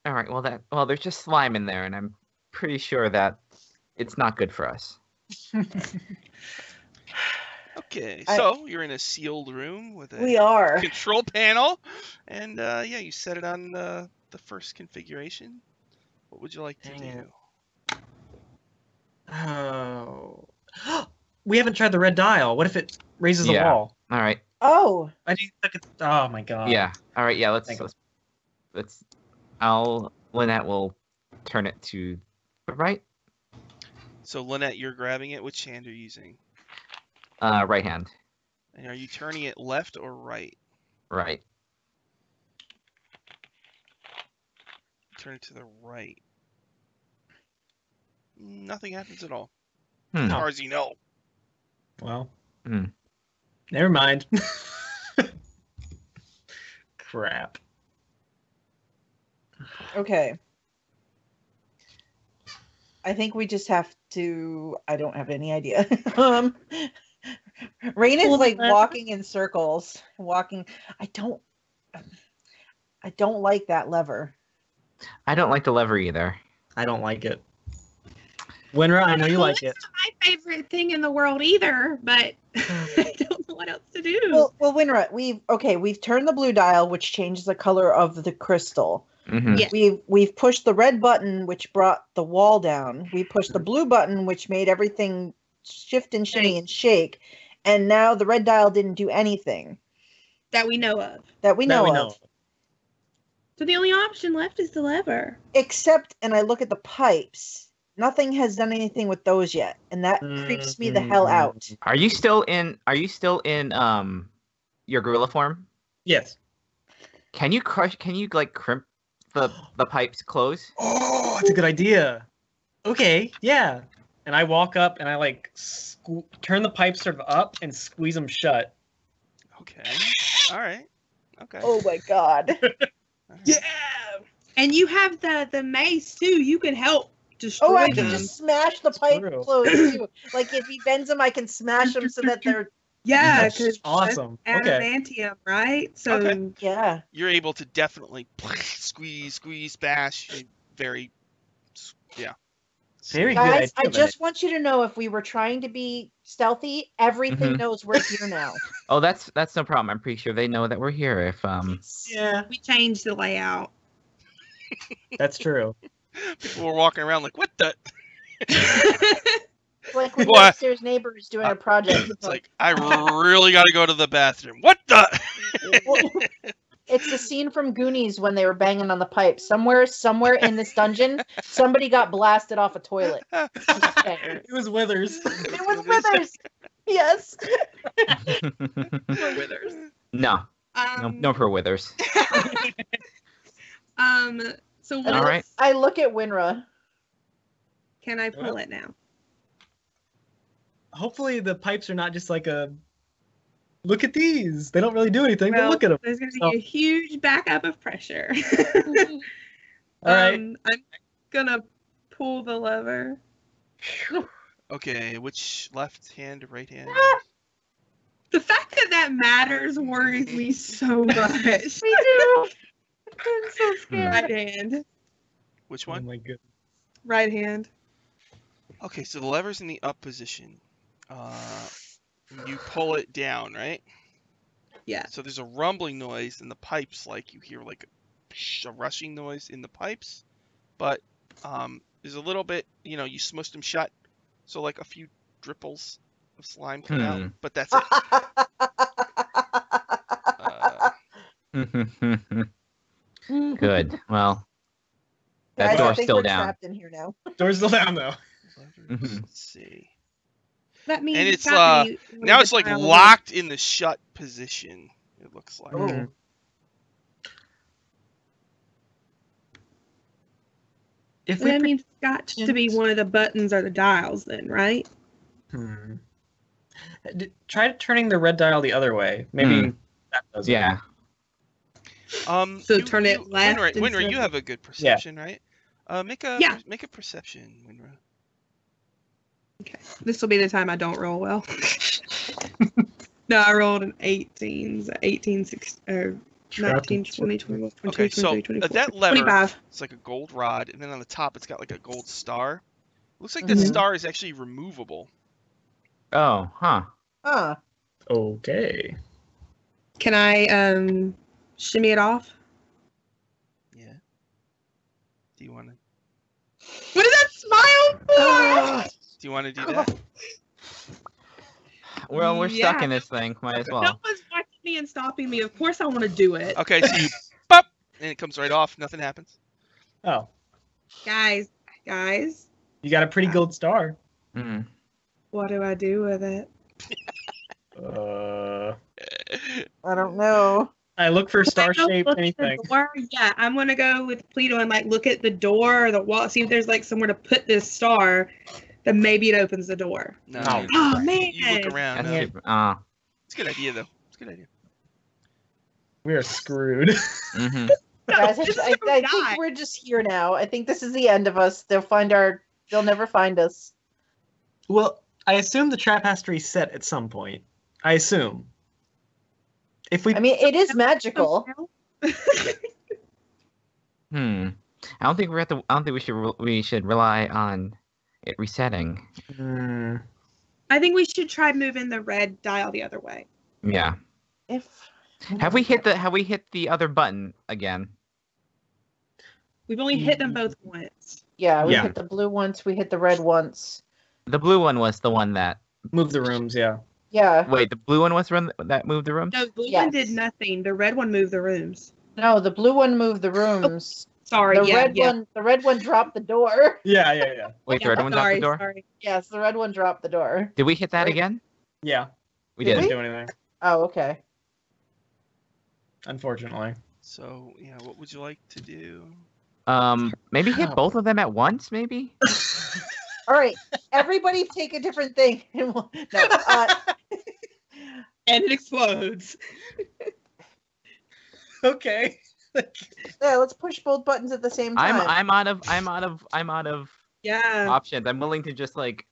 All right. Well, there's just slime in there, and I'm pretty sure that it's not good for us. Okay, I- so you're in a sealed room with We a are. control panel, and yeah, you set it on the first configuration. What would you like to Dang do? it. Oh. We haven't tried the red dial. What if it raises the Yeah. wall? All right. Oh, I didn't look at. Oh my god. Yeah. All right. Yeah. Thank you. Linnett will turn it to the right. So Linnett, you're grabbing it. Which hand are you using? Right hand. And are you turning it left or right? Right. Turn it to the right. Nothing happens at all, Hmm. as far as you know. Well. Hmm. Never mind. Crap. okay. I think we just have to. I don't have any idea. Rein is Pull the like lever. walking in circles. Walking. I don't like that lever. I don't like the lever either. I don't like it. Wynra, I know you like it. It's not my favorite thing in the world either, but I don't know what else to do. Well, Wynra, we've turned the blue dial, which changes the color of the crystal. Mhm. Yeah. We've pushed the red button, which brought the wall down. We pushed the blue button, which made everything shift and shimmy and shake. And now the red dial didn't do anything that we know of. that we know of. So the only option left is the lever. Except, and I look at the pipes. Nothing has done anything with those yet, and that creeps me the hell out. Are you still in your gorilla form? Yes. Can you like crimp the pipes close? Oh, that's a good idea. Okay, yeah. And I walk up and I like turn the pipes sort of up and squeeze them shut. Okay. All right. Okay. Oh my god. All right. Yeah. And you have the mace too. You can help destroy Oh, I them. can just smash the pipe true. closed too. Like if he bends them, I can smash them so that they're Yeah, That's because awesome. Okay. adamantium, right? So Okay. yeah. You're able to definitely squeeze, bash. Very, yeah. Very good Guys, I idea, just want you to know if we were trying to be stealthy, everything Mhm. knows we're here now. Oh, that's no problem. I'm pretty sure they know that we're here. If Yeah, we changed the layout. that's true. People were walking around like, what the? It's like when Well, your upstairs neighbor is doing a project. It's like, I really got to go to the bathroom. What the? Well, it's the scene from Goonies when they were banging on the pipe. Somewhere in this dungeon, somebody got blasted off a toilet. Okay. It was Withers. It was Withers. Yes. Withers. No. No for withers. So And what All right. I look at Wynra. can I pull it now? Hopefully the pipes are not just like a. Look at these. They don't really do anything, but Well, look at them. there's going to be So- a huge backup of pressure. All right. I'm going to pull the lever. Okay, which left hand or right hand? The fact that matters worries me so much. Me too. I'm so scared. Right hand. Which Oh one? my goodness. Right hand. Okay, so the lever's in the up position. You pull it down, right? Yeah. So there's a rumbling noise in the pipes, like you hear like a rushing noise in the pipes, but there's a little bit, you smushed them shut, so like a few dripples of slime come out, but that's it. Good. Well, that Guys, I door's think still we're down. trapped in here now. Door's still down though. Levers, let's see. That means And it's got to be one now of it's the like tiles. locked in the shut position. It looks like. Oh. If we That means it's got to be one of the buttons or the dials then, right? Try turning the red dial the other way. Maybe that does it. Yeah. So turn it left Wynra, instead you of- have a good perception, right? Make a Yeah. make a perception, Wynra. Okay. This will be the time I don't roll well. No, I rolled an 18, 18, 16, 19, 20, 21, 22, Okay, so 23, 24, that lever, 25. it's like a gold rod, and then on the top it's got like a gold star. Looks like that star is actually removable. Oh, huh. Huh. Okay. Can I shimmy it off? Yeah. Do you want to? What is that smile for? Do you want to do that? Well, we're stuck Yeah. in this thing. Might as No well. one's watching me and stopping me. Of course I want to do it. Okay, so you pop, and it comes right off. Nothing happens. Oh, Guys, you got a pretty gold star. Mm. what do I do with it? I don't know. I look for Look star-shaped at the anything. door. Yeah, I'm gonna go with Pleedle and like look at the door or the wall, see if there's like somewhere to put this star. Then maybe it opens the door. No. Oh. Oh man! You look around. That's No. good. It's a good idea, though. It's a good idea. We are screwed. Mhm. Guys, This is I gonna die. think we're just here now. I think this is the end of us. They'll never find us. Well, I assume the trap has to reset at some point. I assume. If we I mean, it is magical. I don't think we should rely on it resetting. I think we should try moving the red dial the other way. Yeah. If Have we hit the other button again? We've only hit them both once. yeah, we Yeah. hit the blue once, we hit the red once. The blue one was the one that. move the rooms, yeah. Yeah. Wait, the blue one was the one that moved the rooms? No, the blue Yes. one did nothing. The red one moved the rooms. No, the blue one moved the rooms. Sorry, The red one dropped the door. Yeah. Wait, the red one dropped the door? Sorry. Yes, the red one dropped the door. Did we hit that again? Yeah. We Did did. we? Didn't do anything, Oh, okay. unfortunately. So, yeah, what would you like to do? Maybe hit both of them at once, maybe? All right, everybody take a different thing. And we'll, no, And it explodes. Okay. yeah, let's push both buttons at the same time. I'm out of Yeah. options. I'm willing to just like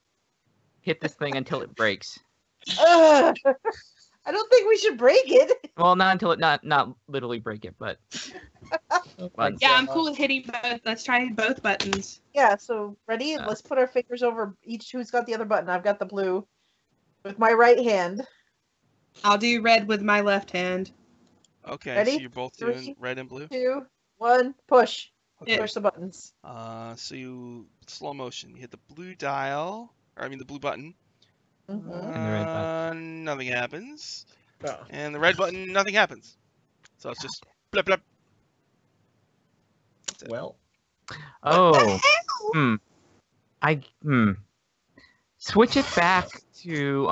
hit this thing until it breaks. Ugh. I don't think we should break it. Well, not until it not literally break it, but once. Yeah, I'm cool with hitting both. Let's try both buttons. Yeah, so ready? Let's put our fingers over each who's got the other button. I've got the blue with my right hand. I'll do red with my left hand. Okay, Ready? so you're both 3, doing red and blue. 2, 1, push. Okay. Push the buttons. So you slow motion. You hit the blue dial, or I mean the blue button. Mhm. And the red button. Nothing happens. Oh. And the red button, nothing happens. So it's just blip blip. That's it. Well, Oh. Switch it back to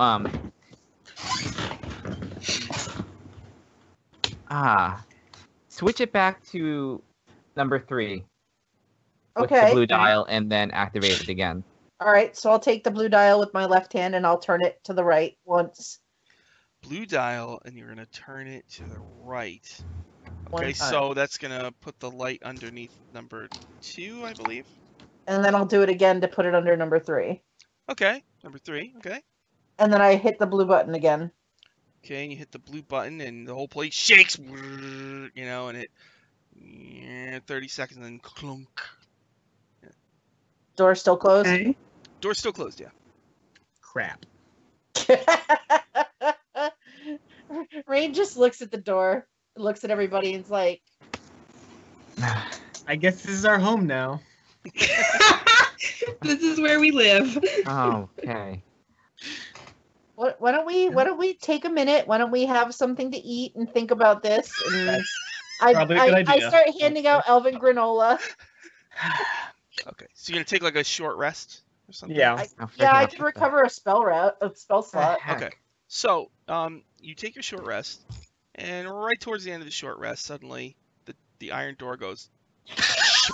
Switch it back to number 3 with the Okay. blue dial, and then activate it again. All right. So I'll take the blue dial with my left hand and I'll turn it to the right once. Blue dial, and you're gonna turn it to the right. One Okay, time. so that's gonna put the light underneath number 2, I believe. And then I'll do it again to put it under number 3. Okay, number 3. Okay. And then I hit the blue button again. Okay, and you hit the blue button, and the whole place shakes. You know, and it 30 seconds, and then clunk. Door still closed. Okay. Door's still closed. Yeah. Crap. Rein just looks at the door, looks at everybody, and is like, I guess this is our home now. This is where we live. Okay. Why don't we take a minute? Why don't we have something to eat and think about this? And That's I probably a good I idea. start handing out Elven granola. Okay, so you're gonna take like a short rest or something. Yeah. I can recover a spell slot. Okay. So, you take your short rest, and right towards the end of the short rest, suddenly the iron door goes.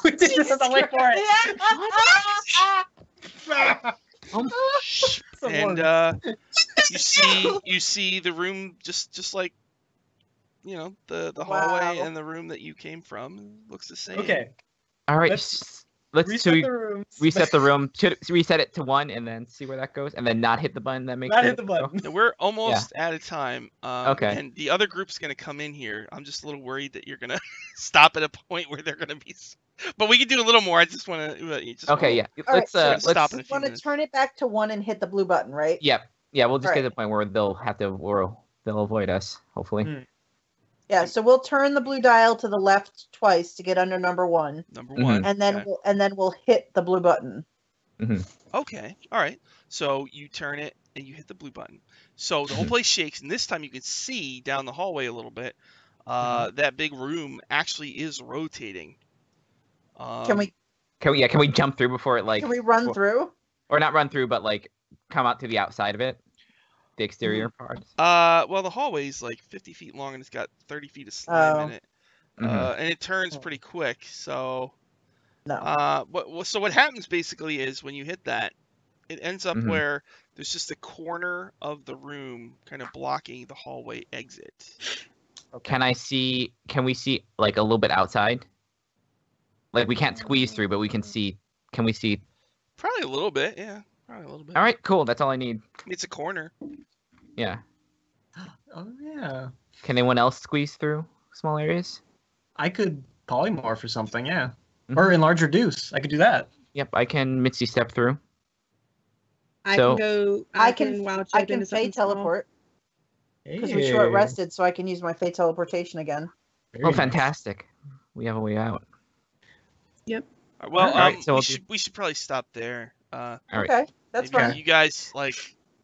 We did this on the way for it. And you see the room just like, you know, the hallway Wow. and the room that you came from looks the same. Okay. All right. Let's Let's reset so the rooms. reset the room. Should reset it to 1 and then see where that goes, and then not hit the button that makes Not it hit the button. And we're almost out of time. Okay. And the other group's gonna come in here. I'm just a little worried that you're gonna stop at a point where they're gonna be. But we can do a little more. I just want to. Okay, yeah. All right, Let's so let's stop in a You few want to minutes. turn it back to 1 and hit the blue button, right? Yeah, we'll just get to Alright. the point where they'll have to, or they'll avoid us, hopefully. Mm. Yeah. So we'll turn the blue dial to the left twice to get under number 1, Number Mhm. 1. and then okay. we'll hit the blue button. Okay. All right. So you turn it and you hit the blue button. So the whole place shakes, and this time you can see down the hallway a little bit. That big room actually is rotating. Can we Can we jump through before it run through? or not run through, but like come out to the outside of it, the exterior parts? Well, the hallway's like 50 feet long, and it's got 30 feet of slime in it. Mhm. And it turns pretty quick. So, No. what happens basically is when you hit that, it ends up Mhm. where there's just a corner of the room kind of blocking the hallway exit. Can we see like a little bit outside? Like we can't squeeze through, but we can see. Can we see? Probably a little bit, yeah. Probably a little bit. All right, cool. That's all I need. It's a corner. Yeah. Oh yeah. Can anyone else squeeze through small areas? I could polymorph or something, yeah. Mhm. Or enlarge reduce. I could do that. Yep, I can Mitzi step through. I So- can go. I can wild I shape can into Fey something small. teleport because we short Hey. rested, so I can use my Fey teleportation again. Very Oh, nice. fantastic. We have a way out. Well, All right, so we should probably stop there. All right. Okay, that's Maybe fine. you guys like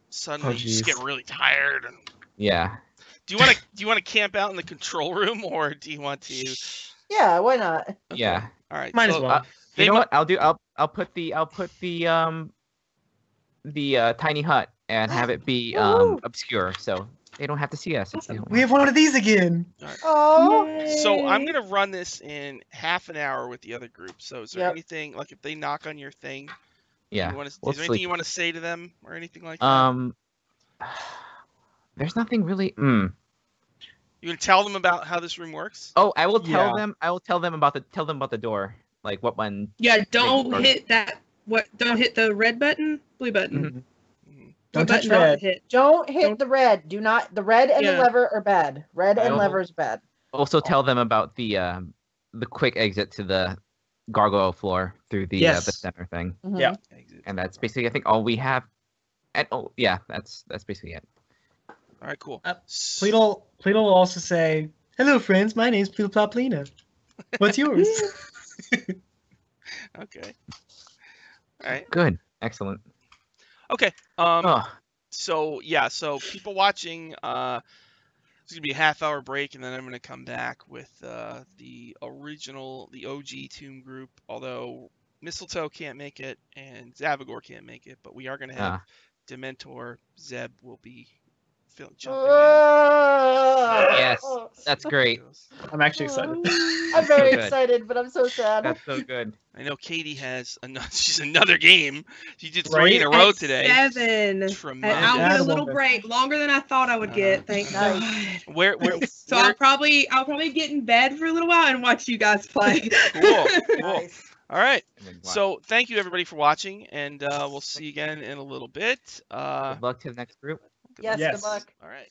suddenly Oh, just get jeez. really tired. And... Yeah. Do you want to camp out in the control room, or do you want to? Yeah, why not? Okay. Yeah. All right. Might as so, well. they You know mu- what? I'll put the tiny hut and have it be Woo! obscure, so they don't have to see us. If they don't We have one of these again. Oh, So I'm gonna run this in half an hour with the other group. So is there Yep. anything like if they knock on your thing? Yeah. You wanna, we'll is there anything sleep. you want to say to them or anything like that? There's nothing really. You gonna tell them about how this room works? Oh, I will tell Yeah. them. I will tell them about the door. Like what one? Yeah, don't Maybe. hit that. Don't hit the red button, blue button. Mhm. Don't What touch button not to red. hit? don't hit Don't- the red. Do not. The red and the Yeah. lever are bad. Red I and will- lever is bad. Also tell them about the quick exit to the gargoyle floor through the Yes. center thing, Mhm. Yeah. Exit. and that's basically I think all we have. And yeah, that's basically it. All right, cool. Pleedle will also say, "Hello, friends. My name's Pleedleplop. What's yours?" Okay. All right. Good, excellent. Okay. Oh, So yeah. So people watching. It's gonna be a half-hour break, and then I'm gonna come back with the OG Tomb group. Although Mistletoe can't make it and Zavagor can't make it, but we are gonna have Dementor. Zeb will be jumping Yes, that's great. in. I'm actually excited. I'm very So good. excited, but I'm so sad. That's so good. I know Katy has she's another game. She did 3 Right? in a row At today. 7. And Tremendous. I'll get Bad a little one. break, longer than I thought I would get. Thank Nice. God. Where So I'll probably get in bed for a little while and watch you guys play. Cool. Nice. All right. And then So thank you everybody for watching, and we'll see you again in a little bit. good luck to the next group. Yes, Yes. good luck. All right.